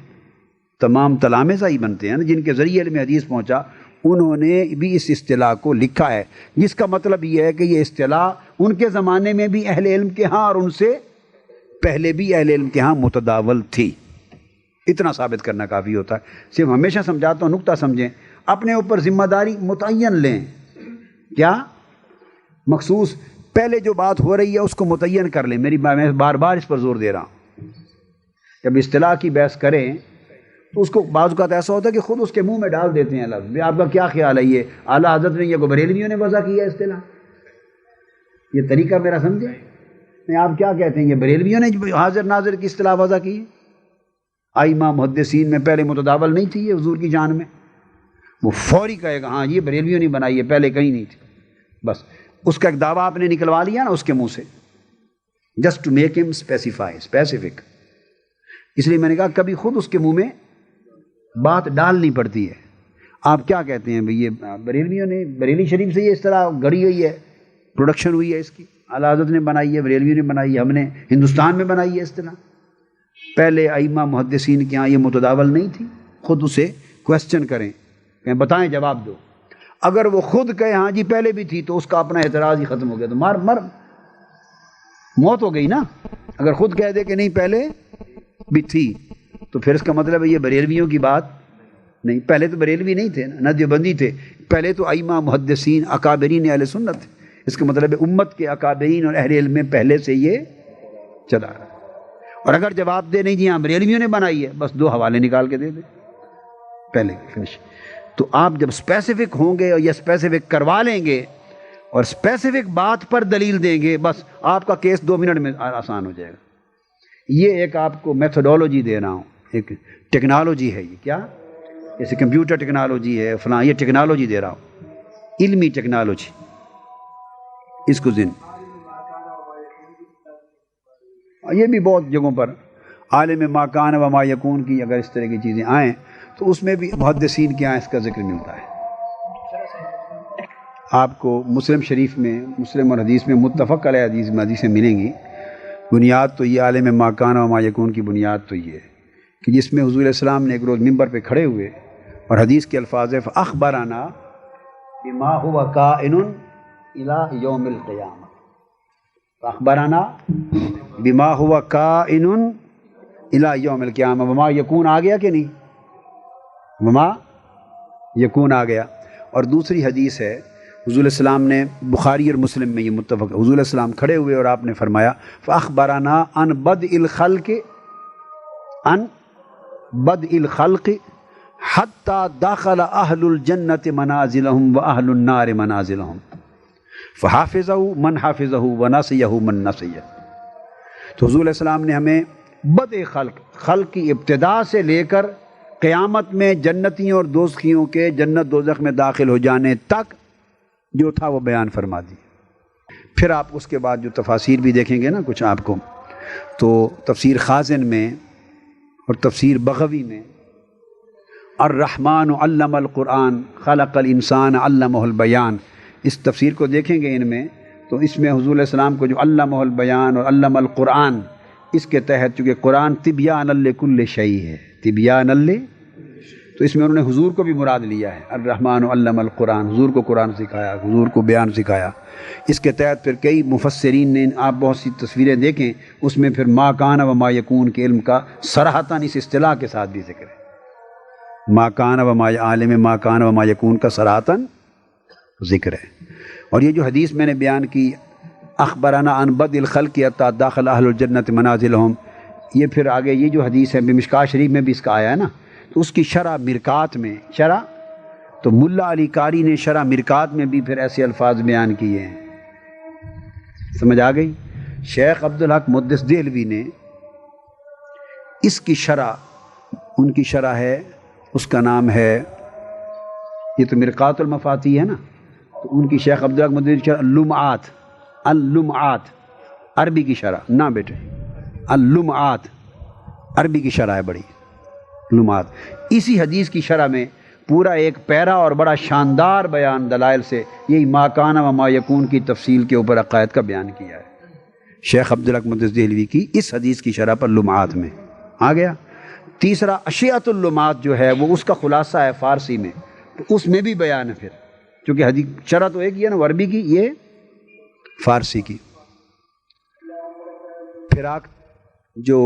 تمام تلامذہ ہی بنتے ہیں، جن کے ذریعے علم حدیث پہنچا، انہوں نے بھی اس اصطلاح کو لکھا ہے، جس کا مطلب یہ ہے کہ یہ اصطلاح ان کے زمانے میں بھی اہل علم کے ہاں اور ان سے پہلے بھی اہل علم کے ہاں متداول تھی۔ اتنا ثابت کرنا کافی ہوتا ہے۔ صرف ہمیشہ سمجھاتا ہوں، نقطہ سمجھیں، اپنے اوپر ذمہ داری متعین لیں. کیا مخصوص پہلے جو بات ہو رہی ہے اس کو متعین کر لیں. میں بار بار اس پر زور دے رہا ہوں. جب اصطلاح کی بحث کریں تو اس کو بعض اوقات ایسا ہوتا ہے کہ خود اس کے منہ میں ڈال دیتے ہیں لفظ. آپ کا کیا خیال ہے یہ اعلیٰ حضرت نے یہ کو بریلویوں نے وضع کیا ہے اصطلاح؟ یہ طریقہ میرا سمجھے نہیں. آپ کیا کہتے ہیں یہ بریلویوں نے حاضر ناظر کی اصطلاح وضع کی ہے؟ ائمہ محدثین میں پہلے متداول نہیں تھی یہ حضور کی جان میں؟ وہ فوری کہے گا ہاں یہ بریلویوں نے بنائی ہے، پہلے کہیں نہیں تھی. بس اس کا ایک دعویٰ آپ نے نکلوا لیا نا اس کے منہ سے، جسٹ ٹو میک ہم اسپیسیفک. اس لیے میں نے کہا کبھی خود اس کے منہ میں بات ڈالنی پڑتی ہے. آپ کیا کہتے ہیں بھئی یہ بریلویوں نے، بریلی شریف سے یہ اس طرح گڑی ہوئی ہے، پروڈکشن ہوئی ہے اس کی، اعلیٰ حضرت نے بنائی ہے، بریلویوں نے بنائی ہے، ہم نے ہندوستان میں بنائی ہے اس طرح. پہلے ائمہ محدثین کے ہاں یہ متداول نہیں تھی. خود اسے کویسچن کریں، کہیں بتائیں، جواب دو. اگر وہ خود کہے ہاں جی پہلے بھی تھی تو اس کا اپنا اعتراض ہی ختم ہو گیا، تو موت ہو گئی نا. اگر خود کہہ دے کہ نہیں پہلے بھی تھی تو پھر اس کا مطلب ہے یہ بریلویوں کی بات نہیں. پہلے تو بریلوی نہیں تھے نہ دیوبندی تھے، پہلے تو ائمہ محدثین اکابرین اہل سنت تھے. اس کا مطلب ہے امت کے اکابرین اور اہل علم میں پہلے سے یہ چلا رہا. اور اگر جواب دے نہیں جی ہاں بریلویوں نے بنائی ہے، بس 2 حوالے نکال کے دے دیں پہلے فنش. تو آپ جب اسپیسیفک ہوں گے اور یہ اسپیسیفک کروا لیں گے اور اسپیسیفک بات پر دلیل دیں گے، بس آپ کا کیس 2 منٹ میں آسان ہو جائے گا. یہ ایک آپ کو میتھڈولوجی دے رہا ہوں، ایک ٹیکنالوجی ہے. یہ کیا جیسے کمپیوٹر ٹیکنالوجی ہے فلاں، یہ ٹیکنالوجی دے رہا ہوں، علمی ٹیکنالوجی. اس کو یہ بھی بہت جگہوں پر عالم ما کان و ما یکون کی اگر اس طرح کی چیزیں آئیں تو اس میں بھی محدثین کے یہاں اس کا ذکر ملتا ہے. آپ کو مسلم شریف میں، مسلم اور حدیث میں متفق علیہ حدیثیں ملیں گی. بنیاد تو یہ عالم ما کان و ما یکون کی بنیاد تو یہ ہے کہ جس میں حضور السلام نے ایک روز ممبر پہ کھڑے ہوئے اور حدیث کے الفاظ ہے فاخبرنا بما هو کائن الی یوم القیامہ. فاخبرنا بما هو کائن الی یوم القیامہ. وما یکون آ گیا کہ نہیں؟ وما یکون آ گیا. اور دوسری حدیث ہے حضور السلام نے، بخاری اور مسلم میں یہ متفق، حضور السلام کھڑے ہوئے اور آپ نے فرمایا فاخبرنا عن بدء الخلق حتی دخل اہل الجنت منازلہم و اہل النار منازلہم فحافظہ من حافظہ ونسیہ من نسیہ. تو حضور علیہ السلام نے ہمیں بدء خلق کی ابتدا سے لے کر قیامت میں جنتیوں اور دوزخیوں کے جنت دوزخ میں داخل ہو جانے تک جو تھا وہ بیان فرما دی. پھر آپ اس کے بعد جو تفاسیر بھی دیکھیں گے نا کچھ آپ کو، تو تفسیر خازن میں اور تفسیر بغوی میں الرحمن علم القرآن خلق الانسان علمہ البیان، اس تفسیر کو دیکھیں گے ان میں، تو اس میں حضور علیہ السلام کو جو علمہ البیان اور علم القرآن، اس کے تحت چونکہ قرآن طبیان لکل شیء ہے، طبیان تو اس میں انہوں نے حضور کو بھی مراد لیا ہے. الرحمن علم القرآن، حضور کو قرآن سکھایا، حضور کو بیان سکھایا. اس کے تحت پھر کئی مفسرین نے، آپ بہت سی تصویریں دیکھیں اس میں پھر ما کان و ما یکون کے علم کا صراحتاً اس اصطلاح کے ساتھ بھی ذکر ہے. ما کان و ما عالم ما کان و ما یکون کا صراحتاً ذکر ہے. اور یہ جو حدیث میں نے بیان کی اخبرنا عن بدء الخلق حتی دخل اہل الجنت منازلہم، یہ پھر آگے یہ جو حدیث ہے مشکوٰۃ شریف میں بھی اس کا آیا ہے نا، تو اس کی شرح مرکات میں، شرح تو ملا علی قاری نے شرح مرکات میں بھی پھر ایسے الفاظ بیان کیے ہیں. سمجھ آ گئی؟ شیخ عبدالحق محدث دہلوی نے اس کی شرح، ان کی شرح ہے، اس کا نام ہے، یہ تو مرقات المفاتیح ہے نا، تو ان کی شیخ عبدالحق محدث شرح اللمعات عربی کی شرح، نہ بیٹے اللمعات عربی کی شرح ہے بڑی لمعات. اسی حدیث کی شرح میں پورا ایک پیرا اور بڑا شاندار بیان دلائل سے یہی ما کان و ما یکون کی تفصیل کے اوپر عقائد کا بیان کیا ہے شیخ عبدالحق محدث دہلوی کی اس حدیث کی شرح پر لمعات میں آ گیا. تیسرا اشیعۃ اللمعات جو ہے وہ اس کا خلاصہ ہے فارسی میں، تو اس میں بھی بیان ہے پھر، چونکہ حدیث شرح تو ایک ہی ہے نا، عربی کی، یہ فارسی کی. پھر جو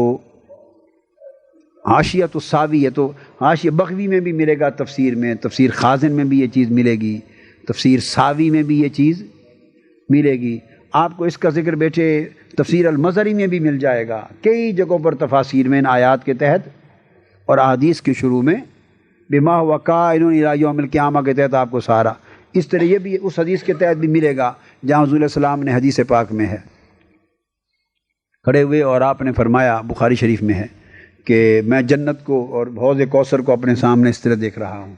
حاشیۃ الساوی ہے تو حاشیہ بغوی میں بھی ملے گا، تفسیر میں، تفسیر خازن میں بھی یہ چیز ملے گی، تفسیر ساوی میں بھی یہ چیز ملے گی۔ آپ کو اس کا ذکر بیٹھے تفسیر المظری میں بھی مل جائے گا، کئی جگہوں پر تفاسیر میں ان آیات کے تحت اور احادیث کے شروع میں بما هو کائن الی یوم القیامہ کے تحت آپ کو سارا، اس طرح یہ بھی اس حدیث کے تحت بھی ملے گا جہاں حضور علیہ السلام نے حدیث پاک میں ہے کھڑے ہوئے اور آپ نے فرمایا، بخاری شریف میں ہے کہ میں جنت کو اور حوض کوثر کو اپنے سامنے اس طرح دیکھ رہا ہوں،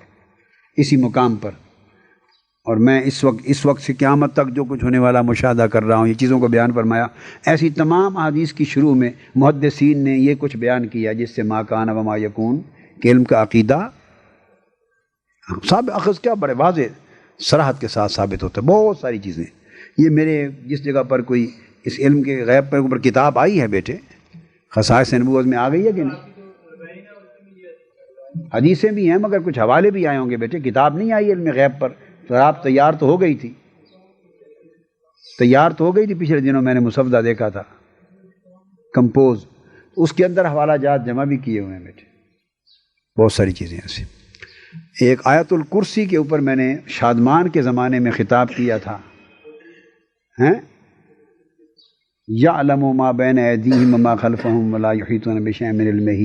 اسی مقام پر، اور میں اس وقت سے قیامت تک جو کچھ ہونے والا مشاہدہ کر رہا ہوں، یہ چیزوں کو بیان فرمایا۔ ایسی تمام احادیث کی شروع میں محدثین نے یہ کچھ بیان کیا جس سے ما کان و ما یکون کہ علم کا عقیدہ صاحب اخذ کیا بڑے واضح صراحت کے ساتھ ثابت ہوتا ہے۔ بہت ساری چیزیں یہ میرے جس جگہ پر کوئی اس علم کے غیب پر اوپر کتاب آئی ہے بیٹے، خصائص نبوت میں آ گئی ہے کہ نہیں؟ حدیثیں بھی ہیں مگر کچھ حوالے بھی آئے ہوں گے بیٹے، کتاب نہیں آئی علم غیب پر، تو آپ تیار تو ہو گئی تھی، پچھلے دنوں میں نے مسودہ دیکھا تھا کمپوز، اس کے اندر حوالہ جات جمع بھی کیے ہوئے ہیں بیٹے، بہت ساری چیزیں ایسی۔ ایک آیت الکرسی کے اوپر میں نے شادمان کے زمانے میں خطاب کیا تھا، یعلم ما بین ایدیہم وما خلفہم ولا یحیطون بشیء من علمہ،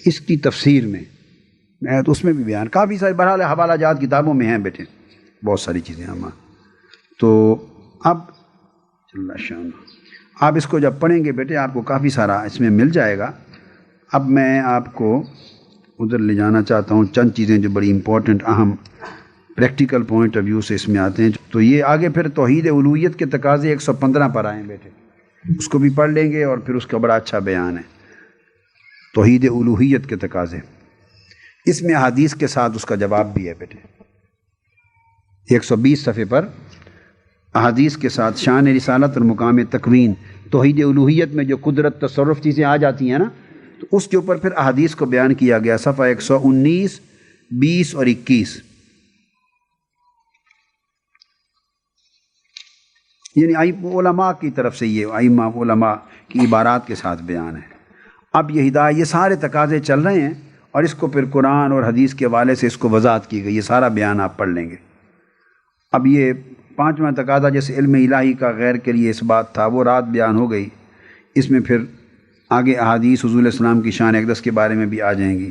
اس کی تفسیر میں اس میں بھی بیان کافی سارے، بہرحال حوالہ جات کتابوں میں ہیں بیٹے، بہت ساری چیزیں ہماں۔ تو اب آپ اس کو جب پڑھیں گے بیٹے آپ کو کافی سارا اس میں مل جائے گا۔ اب میں آپ کو ادھر لے جانا چاہتا ہوں، چند چیزیں جو بڑی امپورٹنٹ اہم پریکٹیکل پوائنٹ آف ویو سے اس میں آتے ہیں۔ تو یہ آگے پھر توحید الوہیت کے تقاضے 115 پر آئیں بیٹے، اس کو بھی پڑھ لیں گے اور پھر اس کا بڑا اچھا بیان ہے توحید الوہیت کے تقاضے، اس میں احادیث کے ساتھ اس کا جواب بھی ہے بیٹے۔ 120 صفحے پر احادیث کے ساتھ شان رسالت اور مقام تکوین، توحید الوہیت میں جو قدرت تصرف چیزیں آ جاتی ہیں نا، تو اس کے اوپر پھر احادیث کو بیان کیا گیا، صفحہ 119، 20 اور 21، یعنی علماء کی طرف سے یہ ائمہ علماء کی عبارات کے ساتھ بیان ہے۔ اب یہ ہدایت، یہ سارے تقاضے چل رہے ہیں اور اس کو پھر قرآن اور حدیث کے حوالے سے اس کو وضاحت کی گئی، یہ سارا بیان آپ پڑھ لیں گے۔ اب یہ 5واں تقاضا جیسے علم الہی کا غیر کے لیے اس بات تھا، وہ رات بیان ہو گئی، اس میں پھر آگے احادیث حضور علیہ السلام کی شان اقدس کے بارے میں بھی آ جائیں گی۔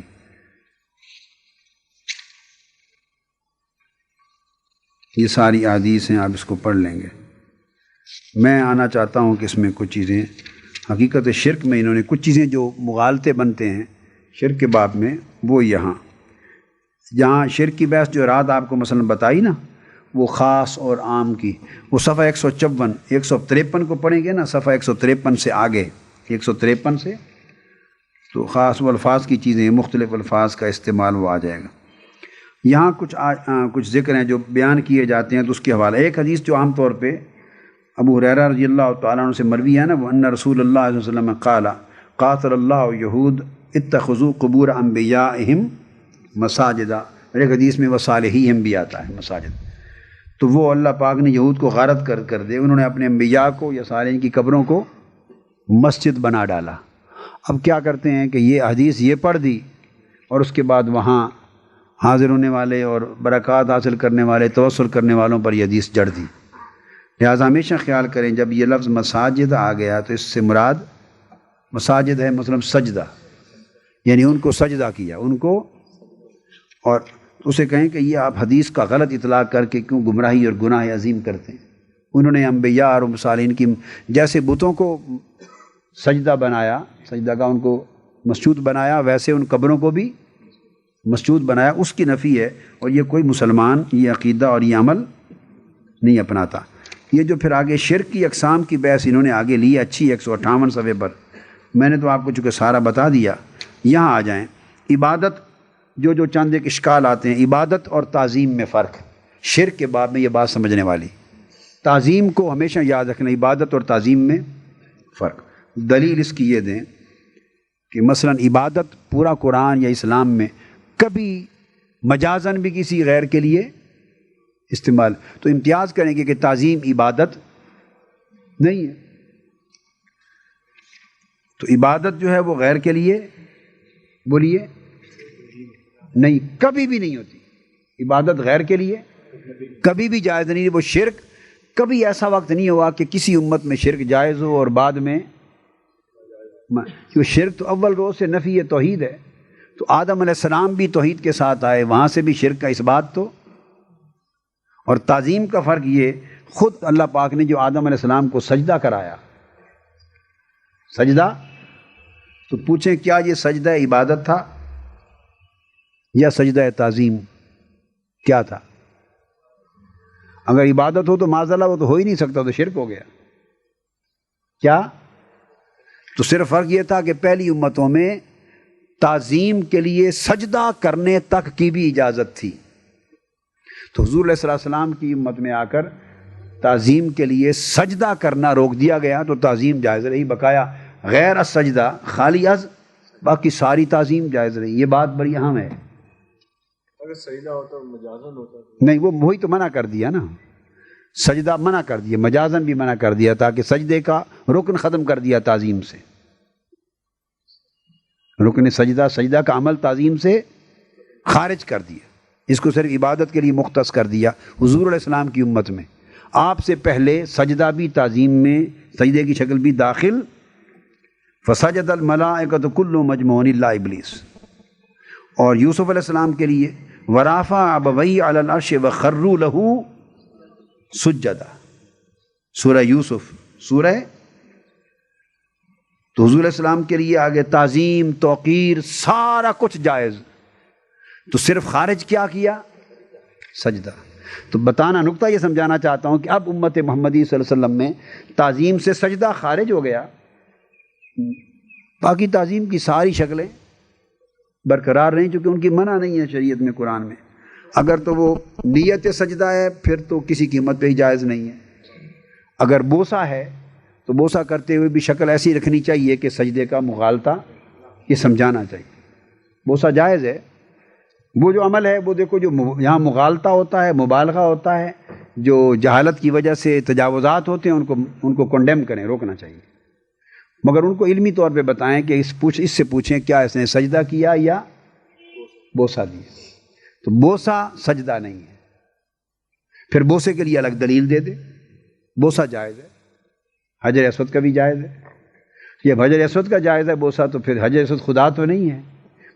یہ ساری احادیث ہیں، آپ اس کو پڑھ لیں گے۔ میں آنا چاہتا ہوں کہ اس میں کچھ چیزیں حقیقت شرک میں انہوں نے کچھ چیزیں جو مغالطے بنتے ہیں شرک کے باب میں، وہ جہاں شرک کی بحث جو رات آپ کو مثلا بتائی نا، وہ خاص اور عام کی، وہ صفحہ 154 153 کو پڑھیں گے نا، صفحہ 153 سے آگے 153 سے تو خاص و الفاظ کی چیزیں، مختلف الفاظ کا استعمال وہ آ جائے گا۔ یہاں کچھ ذکر ہیں جو بیان کیے جاتے ہیں، تو اس کے حوالے ایک حدیث جو عام طور پہ ابو ہریرہ رضی اللہ تعالیٰ عنہ سے مروی ہے نا، وہ ان رسول اللہ صلی اللہ علیہ وسلم قال قاتل اللہ یہود اتخذوا قبور انبیائہم مساجدہ، ایک حدیث میں وصالحیہم بھی آتا ہے مساجد، تو وہ اللہ پاک نے یہود کو غارت کر دے، انہوں نے اپنے انبیاء کو یا صالحین کی قبروں کو مسجد بنا ڈالا۔ اب کیا کرتے ہیں کہ یہ حدیث یہ پڑھ دی اور اس کے بعد وہاں حاضر ہونے والے اور برکات حاصل کرنے والے توسل کرنے والوں پر یہ حدیث جڑ دی۔ لہٰذا ہمیشہ خیال کریں جب یہ لفظ مساجد آ گیا تو اس سے مراد مساجد ہے مثلا سجدہ، یعنی ان کو سجدہ کیا ان کو، اور اسے کہیں کہ یہ آپ حدیث کا غلط اطلاق کر کے کیوں گمراہی اور گناہ عظیم کرتے ہیں۔ انہوں نے انبیاء اور صالحین کی جیسے بتوں کو سجدہ بنایا، سجدہ کا ان کو مسجود بنایا، ویسے ان قبروں کو بھی مسجود بنایا، اس کی نفی ہے، اور یہ کوئی مسلمان یہ عقیدہ اور یہ عمل نہیں اپناتا۔ یہ جو پھر آگے شرک کی اقسام کی بحث انہوں نے آگے لی اچھی 158 صفحے پر، میں نے تو آپ کو چونکہ سارا بتا دیا۔ یہاں آ جائیں، عبادت جو چند ایک اشکال آتے ہیں، عبادت اور تعظیم میں فرق، شرک کے باب میں یہ بات سمجھنے والی، تعظیم کو ہمیشہ یاد رکھنا، عبادت اور تعظیم میں فرق۔ دلیل اس کی یہ دیں کہ مثلا عبادت پورا قرآن یا اسلام میں کبھی مجازن بھی کسی غیر کے لیے استعمال، تو امتیاز کریں گے کہ تعظیم عبادت نہیں ہے، تو عبادت جو ہے وہ غیر کے لیے بولیے نہیں، کبھی بھی نہیں ہوتی عبادت غیر کے لیے، کبھی بھی جائز نہیں۔ وہ شرک کبھی ایسا وقت نہیں ہوا کہ کسی امت میں شرک جائز ہو اور بعد میں، کیوں شرک تو اول روز سے نفی توحید ہے، تو آدم علیہ السلام بھی توحید کے ساتھ آئے، وہاں سے بھی شرک کا اس بات تو۔ اور تعظیم کا فرق یہ، خود اللہ پاک نے جو آدم علیہ السلام کو سجدہ کرایا، سجدہ، تو پوچھیں کیا یہ سجدہ عبادت تھا یا سجدہ تعظیم؟ کیا تھا؟ اگر عبادت ہو تو معاذ اللہ وہ تو ہو ہی نہیں سکتا، تو شرک ہو گیا۔ کیا؟ تو صرف فرق یہ تھا کہ پہلی امتوں میں تعظیم کے لیے سجدہ کرنے تک کی بھی اجازت تھی، تو حضور علیہ السلام کی امت میں آ کر تعظیم کے لیے سجدہ کرنا روک دیا گیا، تو تعظیم جائز رہی بقایا، غیر السجدہ خالی از باقی ساری تعظیم جائز رہی۔ یہ بات بڑی اہم ہے۔ اگر سجدہ ہوتا مجازن ہوتا نہیں، وہ وہی تو منع کر دیا نا، سجدہ منع کر دیا، مجازن بھی منع کر دیا، تاکہ سجدے کا رکن ختم کر دیا تعظیم سے، رکن سجدہ، سجدہ کا عمل تعظیم سے خارج کر دیا، اس کو صرف عبادت کے لیے مختص کر دیا۔ حضور علیہ السلام کی امت میں آپ سے پہلے سجدہ بھی تعظیم میں، سجدے کی شکل بھی داخل، فسجد الملائکۃ کلهم مجمعون الا ابلیس۔ اور یوسف علیہ السلام کے لیے ورافع ابویہ علی العرش وخروا له سجدا، سورہ یوسف، سورہ، تو حضور علیہ السلام کے لیے آگے تعظیم، توقیر، سارا کچھ جائز، تو صرف خارج کیا سجدہ۔ تو بتانا نقطہ یہ سمجھانا چاہتا ہوں کہ اب امت محمدی صلی اللہ علیہ وسلم میں تعظیم سے سجدہ خارج ہو گیا، باقی تعظیم کی ساری شکلیں برقرار رہیں، چونکہ ان کی منع نہیں ہے شریعت میں، قرآن میں۔ اگر تو وہ نیت سجدہ ہے پھر تو کسی قیمت پہ ہی جائز نہیں ہے۔ اگر بوسہ ہے تو بوسہ کرتے ہوئے بھی شکل ایسی رکھنی چاہیے کہ سجدے کا مغالطہ، یہ سمجھانا چاہیے۔ بوسہ جائز ہے، وہ جو عمل ہے وہ دیکھو، جو یہاں مغالطہ ہوتا ہے، مبالغہ ہوتا ہے، جو جہالت کی وجہ سے تجاوزات ہوتے ہیں، ان کو کنڈیم کریں، روکنا چاہیے، مگر ان کو علمی طور پہ بتائیں کہ اس سے پوچھیں کیا اس نے سجدہ کیا یا بوسہ دیا، تو بوسہ سجدہ نہیں ہے، پھر بوسے کے لیے الگ دلیل دے دے۔ بوسہ جائز ہے، حجر اسود کا بھی جائز ہے۔ یہ حجر اسود کا جائز ہے بوسہ، تو پھر حجر اسود خدا تو نہیں ہے،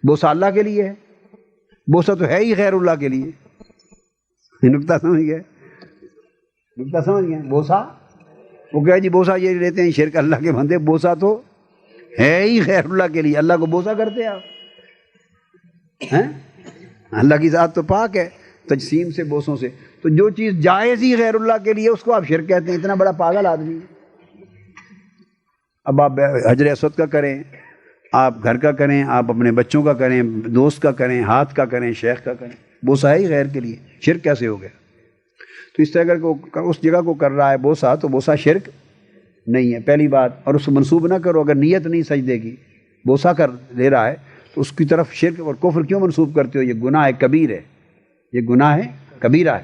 بوسہ اللہ کے لیے ہے، بوسہ تو ہے ہی غیر اللہ کے لیے۔ نقطہ سمجھ گئے؟ نقطہ سمجھ گئے؟ بوسہ، وہ کہے جی بوسہ یہ لیتے ہیں شرک اللہ کے بندے، بوسہ تو ہے ہی غیر اللہ کے لیے، اللہ کو بوسہ کرتے ہیں آپ ہیں؟ اللہ کی ذات تو پاک ہے تجسیم سے، بوسوں سے، تو جو چیز جائز ہی غیر اللہ کے لیے اس کو آپ شرک کہتے ہیں۔ اتنا بڑا پاگل آدمی۔ اب آپ حجر اسود کا کریں، آپ گھر کا کریں، آپ اپنے بچوں کا کریں، دوست کا کریں، ہاتھ کا کریں، شیخ کا کریں، بوسہ ہے ہی غیر کے لیے، شرک کیسے ہو گیا؟ تو اس طرح اگر اس جگہ کو کر رہا ہے بوسہ، تو بوسہ شرک نہیں ہے، پہلی بات۔ اور اس کو منسوب نہ کرو، اگر نیت نہیں سجدے کی، بوسہ کر دے رہا ہے تو اس کی طرف شرک اور کفر کیوں منسوب کرتے ہو؟ یہ گناہ کبیر ہے، یہ گناہ کبیرہ ہے۔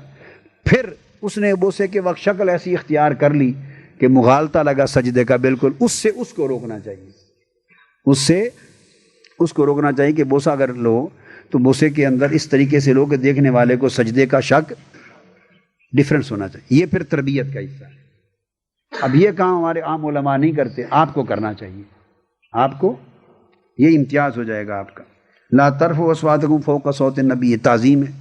پھر اس نے بوسے کے وقت شکل ایسی اختیار کر لی کہ مغالطہ لگا سجدے کا، بالکل اس سے اس کو روکنا چاہیے، اس سے اس کو روکنا چاہیے کہ بوسہ اگر لو تو بوسے کے اندر اس طریقے سے لو کہ دیکھنے والے کو سجدے کا شک ڈفرینس ہونا چاہیے۔ یہ پھر تربیت کا حصہ ہے۔ اب یہ کام ہمارے عام علماء نہیں کرتے، آپ کو کرنا چاہیے، آپ کو، یہ امتیاز ہو جائے گا آپ کا۔ لا ترفعوا اصواتکم فوق صوت النبی، یہ تعظیم ہے۔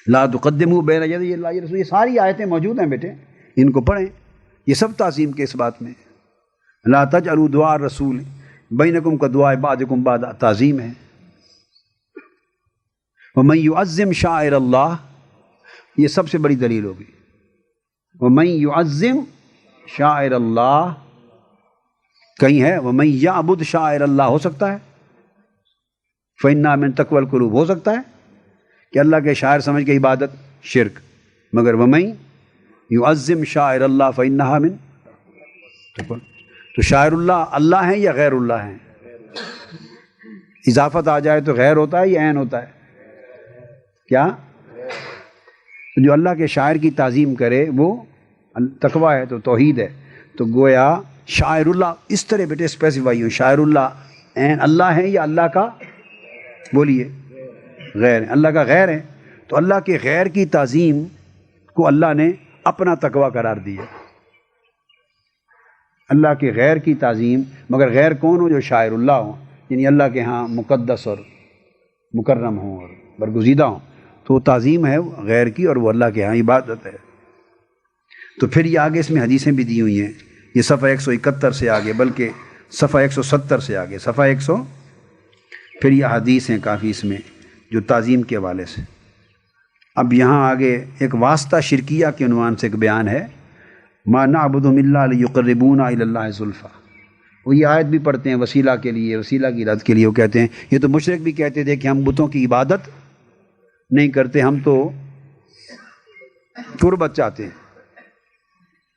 لا تقدموا بین یدی اللہ ورسولہ، یہ ساری آیتیں موجود ہیں بیٹے، ان کو پڑھیں، یہ سب تعظیم کے اس بات میں۔ لا تجعلوا دعاء الرسول بینکم کدعاء بعضکم بعضا، تعظیم ہے۔ ومن یعظم شعائر اللہ، یہ سب سے بڑی دلیل ہوگی۔ ومن یعظم شعائر اللہ، کہیں ہے ومن یعبد شعائر اللہ، ہو سکتا ہے فإنها من تقوی القلوب، ہو سکتا ہے کہ اللہ کے شاعر سمجھ کے عبادت شرک، مگر ومن یعظم شعائر اللہ فإنها من تقوی، تو شاعر اللہ اللہ ہیں یا غیر اللہ ہیں؟ اضافت آ جائے تو غیر ہوتا ہے یا عین ہوتا ہے؟ کیا؟ جو اللہ کے شاعر کی تعظیم کرے وہ تقوی ہے، تو توحید ہے۔ تو گویا شاعر اللہ اس طرح بیٹے اسپیسیفائی ہو، شاعر اللہ عین اللہ ہیں یا اللہ کا بولیے غیر ہیں، اللہ کا غیر ہے، تو اللہ کے غیر کی تعظیم کو اللہ نے اپنا تقوی قرار دیا۔ اللہ کے غیر کی تعظیم، مگر غیر کون ہو؟ جو شاعر اللہ ہوں، یعنی اللہ کے ہاں مقدس اور مکرم ہوں اور برگزیدہ ہوں، تو وہ تعظیم ہے غیر کی، اور وہ اللہ کے ہاں عبادت ہے۔ تو پھر یہ آگے اس میں حدیثیں بھی دی ہوئی ہیں، یہ صفحہ 171 سے آگے، بلکہ صفحہ 170 سے آگے، صفحہ 100، پھر یہ حدیث ہیں کافی اس میں جو تعظیم کے حوالے سے۔ اب یہاں آگے ایک واسطہ شرکیہ کے عنوان سے ایک بیان ہے، ما نعبدهم الا لیقربونا الی اللہ زلفیٰ۔ وہ یہ آیت بھی پڑھتے ہیں وسیلہ کے لیے، وسیلہ کی رد کے لیے، وہ کہتے ہیں، یہ تو مشرک بھی کہتے تھے کہ ہم بتوں کی عبادت نہیں کرتے، ہم تو قربت چاہتے ہیں،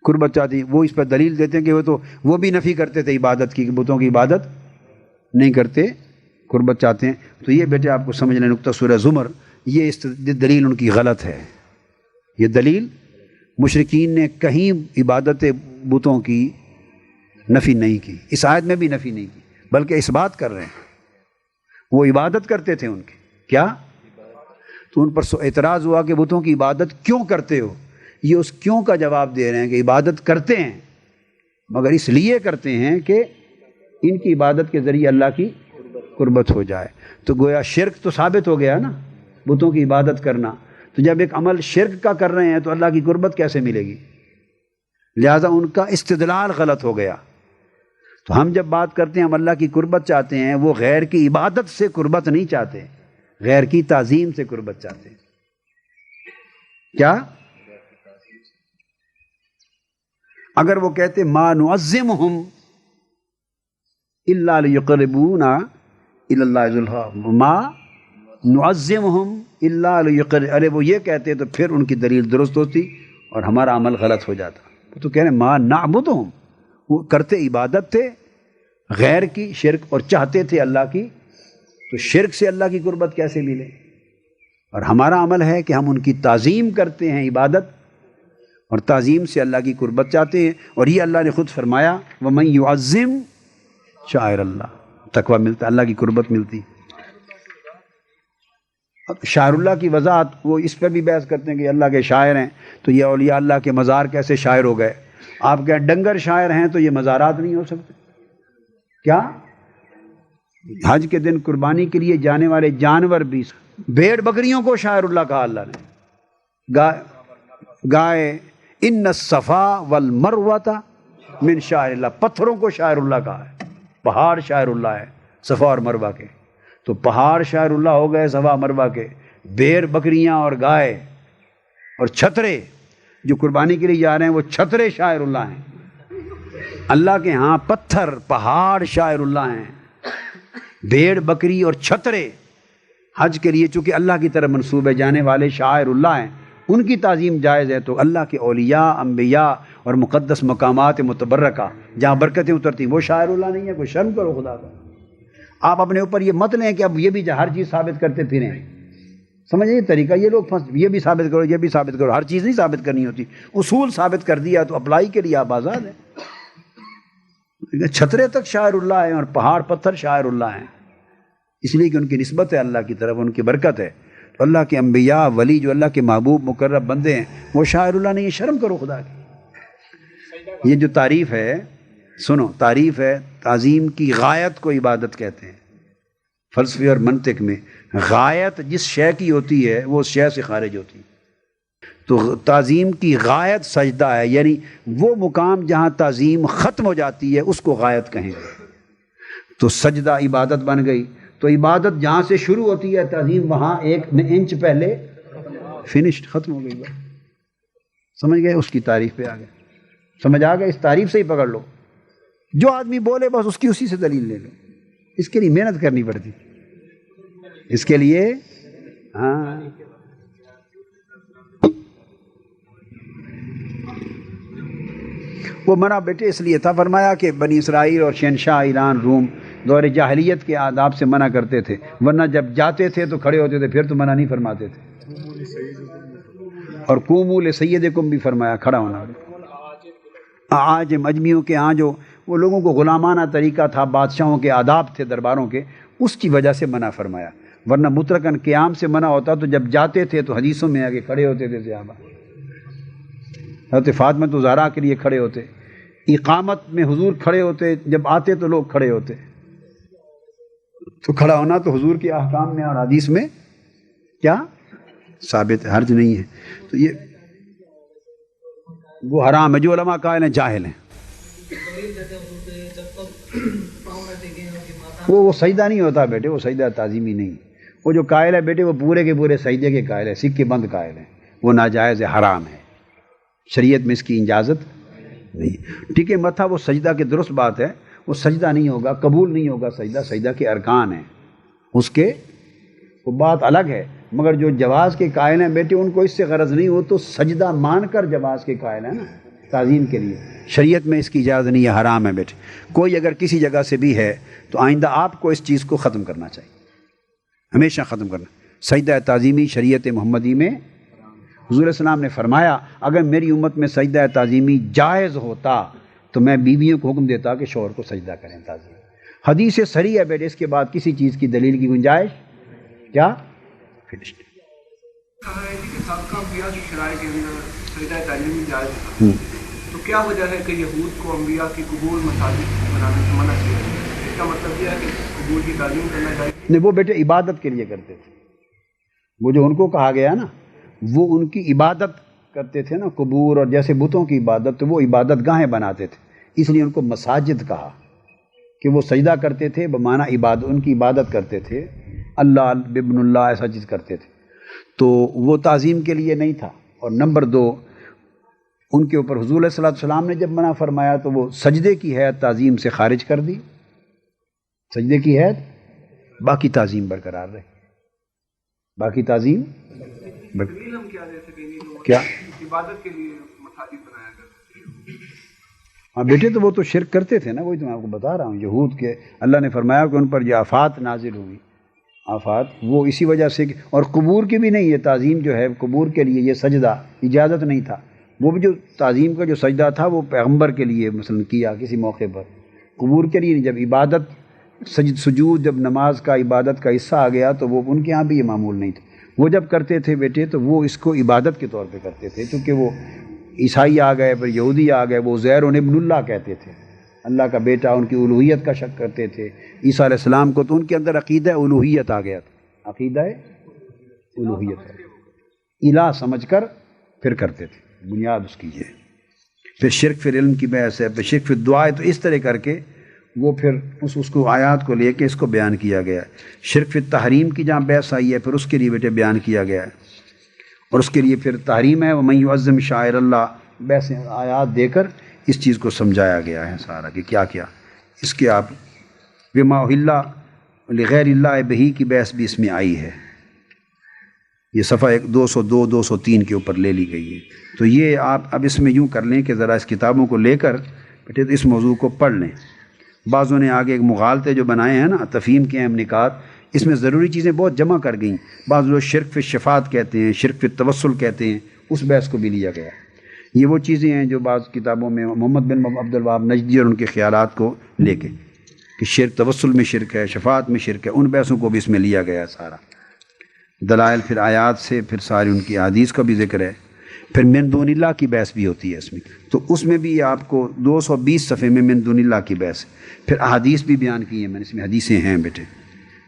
قربت چاہتے ہیں۔ وہ اس پر دلیل دیتے ہیں کہ وہ بھی نفی کرتے تھے عبادت کی، کہ بتوں کی عبادت نہیں کرتے، قربت چاہتے ہیں۔ تو یہ بیٹے آپ کو سمجھ لیں نقطہ سورہ زمر، یہ دلیل ان کی غلط ہے۔ یہ دلیل مشرکین نے کہیں عبادت بتوں کی نفی نہیں کی، اس آیت میں بھی نفی نہیں کی، بلکہ اس بات کر رہے ہیں وہ عبادت کرتے تھے ان کی کیا؟ تو ان پر اعتراض ہوا کہ بتوں کی عبادت کیوں کرتے ہو؟ یہ اس کیوں کا جواب دے رہے ہیں کہ عبادت کرتے ہیں، مگر اس لیے کرتے ہیں کہ ان کی عبادت کے ذریعے اللہ کی قربت ہو جائے۔ تو گویا شرک تو ثابت ہو گیا نا بتوں کی عبادت کرنا، تو جب ایک عمل شرک کا کر رہے ہیں تو اللہ کی قربت کیسے ملے گی؟ لہذا ان کا استدلال غلط ہو گیا۔ تو ہم جب بات کرتے ہیں ہم اللہ کی قربت چاہتے ہیں، وہ غیر کی عبادت سے قربت نہیں چاہتے، غیر کی تعظیم سے قربت چاہتے ہیں۔ کیا؟ اگر وہ کہتے ما نعظمہم الا لیقربونا الی اللہ زلفیٰ، ما نعظمہم الا ارے وہ یہ کہتے تو پھر ان کی دلیل درست ہوتی اور ہمارا عمل غلط ہو جاتا۔ وہ تو کہہ رہے ہیں ما نعبدہم، وہ کرتے عبادت تھے غیر کی، شرک، اور چاہتے تھے اللہ کی، تو شرک سے اللہ کی قربت کیسے ملے؟ اور ہمارا عمل ہے کہ ہم ان کی تعظیم کرتے ہیں، عبادت اور تعظیم سے اللہ کی قربت چاہتے ہیں، اور یہ اللہ نے خود فرمایا وَمَن يُعَظِّمْ شَعَائِرَ اللہ، تقویٰ ملتا، اللہ کی قربت ملتی۔ شاعر اللہ کی وضاحت وہ اس پہ بھی بحث کرتے ہیں کہ اللہ کے شاعر ہیں، تو یہ اولیاء اللہ کے مزار کیسے شاعر ہو گئے؟ آپ کہیں ڈنگر شاعر ہیں تو یہ مزارات نہیں ہو سکتے کیا؟ حج کے دن قربانی کے لیے جانے والے جانور بھی، بھیڑ بکریوں کو شاعر اللہ کہا اللہ نے، گائے ان الصفا والمروۃ من شاعر اللہ، پتھروں کو شاعر اللہ کہا ہے، پہاڑ شاعر اللہ ہے صفا اور مروہ کے، تو پہاڑ شاعر اللہ ہو گئے صفا مروہ کے، بھیڑ بکریاں اور گائے اور چھترے جو قربانی کے لیے جا رہے ہیں وہ چھترے شاعر اللہ ہیں۔ اللہ کے ہاں پتھر پہاڑ شاعر اللہ ہیں، بھیڑ بکری اور چھترے حج کے لیے چونکہ اللہ کی طرف منسوب جانے والے شاعر اللہ ہیں، ان کی تعظیم جائز ہے۔ تو اللہ کے اولیاء، انبیاء اور مقدس مقامات متبرکہ جہاں برکتیں اترتی وہ شاعر اللہ نہیں ہے؟ کوئی شرم کرو خدا کا۔ آپ اپنے اوپر یہ مت لیں کہ اب یہ بھی ہر چیز ثابت کرتے پھریں، سمجھے طریقہ؟ یہ لوگ یہ بھی ثابت کرو، یہ بھی ثابت کرو، ہر چیز نہیں ثابت کرنی ہوتی، اصول ثابت کر دیا تو اپلائی کے لیے آپ آزاد ہیں۔ چھترے تک شاعر اللہ ہیں اور پہاڑ پتھر شاعر اللہ ہیں، اس لیے کہ ان کی نسبت ہے اللہ کی طرف، ان کی برکت ہے۔ تو اللہ کے انبیاء ولی جو اللہ کے محبوب مقرب بندے ہیں وہ شاعر اللہ نہیں ہے، شرم کرو خدا کی۔ یہ جو تعریف ہے، سنو، تعریف ہے تعظیم کی، غایت کو عبادت کہتے ہیں فلسفے اور منطق میں۔ غایت جس شے کی ہوتی ہے وہ اس شے سے خارج ہوتی ہے، تو تعظیم کی غایت سجدہ ہے، یعنی وہ مقام جہاں تعظیم ختم ہو جاتی ہے اس کو غایت کہیں گے۔ تو سجدہ عبادت بن گئی، تو عبادت جہاں سے شروع ہوتی ہے تعظیم وہاں ایک انچ پہلے فنشڈ، ختم ہو گئی بات، سمجھ گئے؟ اس کی تعریف پہ آ گئے، سمجھ آ گئے؟ اس تعریف سے ہی پکڑ لو، جو آدمی بولے بس اس کی اسی سے دلیل لے لو، اس کے لیے محنت کرنی پڑتی، اس کے لیے ہاں۔ وہ منع بیٹے اس لیے تھا، فرمایا کہ بنی اسرائیل اور شہنشاہ ایران روم دور جاہلیت کے آداب سے منع کرتے تھے، ورنہ جب جاتے تھے تو کھڑے ہوتے تھے، پھر تو منع نہیں فرماتے تھے۔ اور قوموا لسیدکم بھی فرمایا، کھڑا ہونا۔ عاجم اجمیوں کے ہاں جو وہ لوگوں کو غلامانہ طریقہ تھا، بادشاہوں کے آداب تھے درباروں کے، اس کی وجہ سے منع فرمایا، ورنہ مطلقاً قیام سے منع ہوتا تو جب جاتے تھے تو حدیثوں میں آگے کھڑے ہوتے تھے صحابہ، حضرت فاطمہ زہرا کے لیے کھڑے ہوتے، اقامت میں حضور کھڑے ہوتے، جب آتے تو لوگ کھڑے ہوتے، تو کھڑا ہونا تو حضور کے احکام میں اور حدیث میں کیا ثابت ہے، حرج نہیں ہے۔ تو یہ وہ حرام ہے، جو علماء قائل ہیں جاہل ہیں۔ وہ سجدہ نہیں ہوتا بیٹے، وہ سجدہ تعظیمی نہیں، وہ جو قائل ہے بیٹے وہ پورے کے پورے سجدے کے قائل ہے، سکے بند قائل ہیں، وہ ناجائز ہے، حرام ہے، شریعت میں اس کی اجازت نہیں۔ ٹھیک ہے، متھا وہ سجدہ کی درست بات ہے، وہ سجدہ نہیں ہوگا، قبول نہیں ہوگا سجدہ، سجدہ کے ارکان ہیں اس کے، وہ بات الگ ہے، مگر جو جواز کے قائل ہیں بیٹے ان کو اس سے غرض نہیں، وہ تو سجدہ مان کر جواز کے قائل ہیں نا، تعظیم کے لیے۔ شریعت میں اس کی اجازت نہیں ہے، حرام ہے بیٹے۔ کوئی اگر کسی جگہ سے بھی ہے تو آئندہ آپ کو اس چیز کو ختم کرنا چاہیے، ہمیشہ ختم کرنا۔ سجدہ تعظیمی شریعت محمدی میں حضور السلام نے فرمایا اگر میری امت میں سجدہ تعظیمی جائز ہوتا تو میں بیویوں کو حکم دیتا کہ شوہر کو سجدہ کریں تعظیم۔ حدیث صریح ہے بیٹے، اس کے بعد کسی چیز کی دلیل کی گنجائش کیا؟ فنشڈ۔ کہا ہے کہ سابقہ انبیاء کی شرائع کے اندر سجدہ تعظیمی جائز تھا، تو کیا وجہ ہے کہ یہود کو انبیاء کی قبور مساجد بنانے سے منع کیا؟ اس کا مطلب یہ ہے کہ قبور کی تعظیم کرنا چاہیے؟ نہیں، وہ بیٹے عبادت کے لیے کرتے تھے، وہ جو ان کو کہا گیا نا وہ ان کی عبادت کرتے تھے نا، قبور اور جیسے بتوں کی عبادت، تو وہ عبادت گاہیں بناتے تھے، اس لیے ان کو مساجد کہا کہ وہ سجدہ کرتے تھے بمعنی عبادت، ان کی عبادت کرتے تھے، اللہ بابن اللہ ایسا چیز کرتے تھے، تو وہ تعظیم کے لیے نہیں تھا۔ اور نمبر دو، ان کے اوپر حضور صلی اللہ علیہ وسلم نے جب منع فرمایا تو وہ سجدے کی حیت تعظیم سے خارج کر دی، سجدے کی حیت، باقی تعظیم برقرار رہے، باقی تعظیم دلیل ہم کیا دے سکیں گے؟ کیا عبادت کے لیے مساجد بنایا کرتے تھے۔ ہاں بیٹے، تو وہ تو شرک کرتے تھے نا، وہی تو میں آپ کو بتا رہا ہوں، یہود کے اللہ نے فرمایا کہ ان پر جو آفات نازل ہوئی، آفات وہ اسی وجہ سے، اور قبور کی بھی نہیں، یہ تعظیم جو ہے قبور کے لیے یہ سجدہ اجازت نہیں تھا، وہ بھی جو تعظیم کا جو سجدہ تھا وہ پیغمبر کے لیے مثلا کیا کسی موقع پر، قبور کے لیے نہیں۔ جب عبادت سجود، جب نماز کا عبادت کا حصہ آ گیا تو وہ ان کے ہاں بھی یہ معمول نہیں تھا، وہ جب کرتے تھے بیٹے تو وہ اس کو عبادت کے طور پہ کرتے تھے، چونکہ وہ عیسائی آ گئے، پھر یہودی آ گئے، وہ عزیر ابن اللہ کہتے تھے، اللہ کا بیٹا، ان کی الوہیت کا شک کرتے تھے عیسیٰ علیہ السلام کو، تو ان کے اندر عقیدہ الوہیت آ گیا تھا، عقیدہ الوہیت الہ سمجھ کر پھر کرتے تھے، بنیاد اس کی ہے۔ پھر شرک فی علم کی بحث ہے، پھر شرک فی دعا ہے، تو اس طرح کر کے وہ پھر اس کو آیات کو لے کے اس کو بیان کیا گیا ہے۔ شرک فی تحریم کی جہاں بحث آئی ہے پھر اس کے لیے بیٹے بیان کیا گیا ہے، اور اس کے لیے پھر تحریم ہے وَمَن يُعَظِّمْ شَعَائِرَ اللَّهِ، بحث آیات دے کر اس چیز کو سمجھایا گیا ہے سارا کہ کیا کیا اس کے آپ وَمَا أُحِلَّ لِغَيْرِ اللَّهِ بِهِ کی بحث بھی اس میں آئی ہے، یہ صفحہ 202 203 کے اوپر لے لی گئی ہے۔ تو یہ آپ اب اس میں یوں کر لیں کہ ذرا اس کتابوں کو لے کر بیٹے اس موضوع کو پڑھ لیں۔ بعضوں نے آگے ایک مغالطے جو بنائے ہیں نا تفہیم کے اہم نکات، اس میں ضروری چیزیں بہت جمع کر گئیں، بعض لوگ شرک فی شفاعت کہتے ہیں، شرک فی توسل کہتے ہیں، اس بحث کو بھی لیا گیا۔ یہ وہ چیزیں ہیں جو بعض کتابوں میں محمد بن عبد الوہاب نجدی اور ان کے خیالات کو لے کے کہ شرک توسل میں شرک ہے، شفاعت میں شرک ہے، ان بحثوں کو بھی اس میں لیا گیا سارا، دلائل پھر آیات سے، پھر ساری ان کی احادیث کا بھی ذکر ہے، پھر من دون اللہ کی بحث بھی ہوتی ہے اس میں، تو اس میں بھی آپ کو 220 صفحے میں من دون اللہ کی بحث، پھر احادیث بھی بیان کی ہیں میں نے، اس میں حدیثیں ہیں بیٹے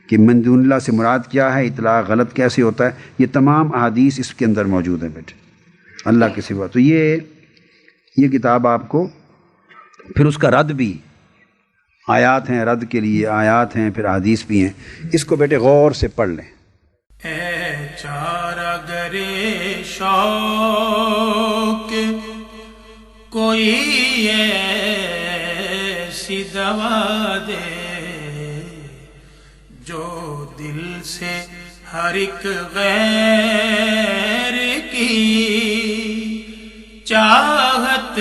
کہ من دون اللہ سے مراد کیا ہے، اطلاق غلط کیسے ہوتا ہے، یہ تمام احادیث اس کے اندر موجود ہیں بیٹے، اللہ کے سوا۔ تو یہ کتاب آپ کو پھر اس کا رد بھی، آیات ہیں رد کے لیے، آیات ہیں، پھر احادیث بھی ہیں، اس کو بیٹے غور سے پڑھ لیں۔ اے چارہ گرے شوق کوئی ایسی دوا دے جو دل سے ہر ایک غیر کی چاہت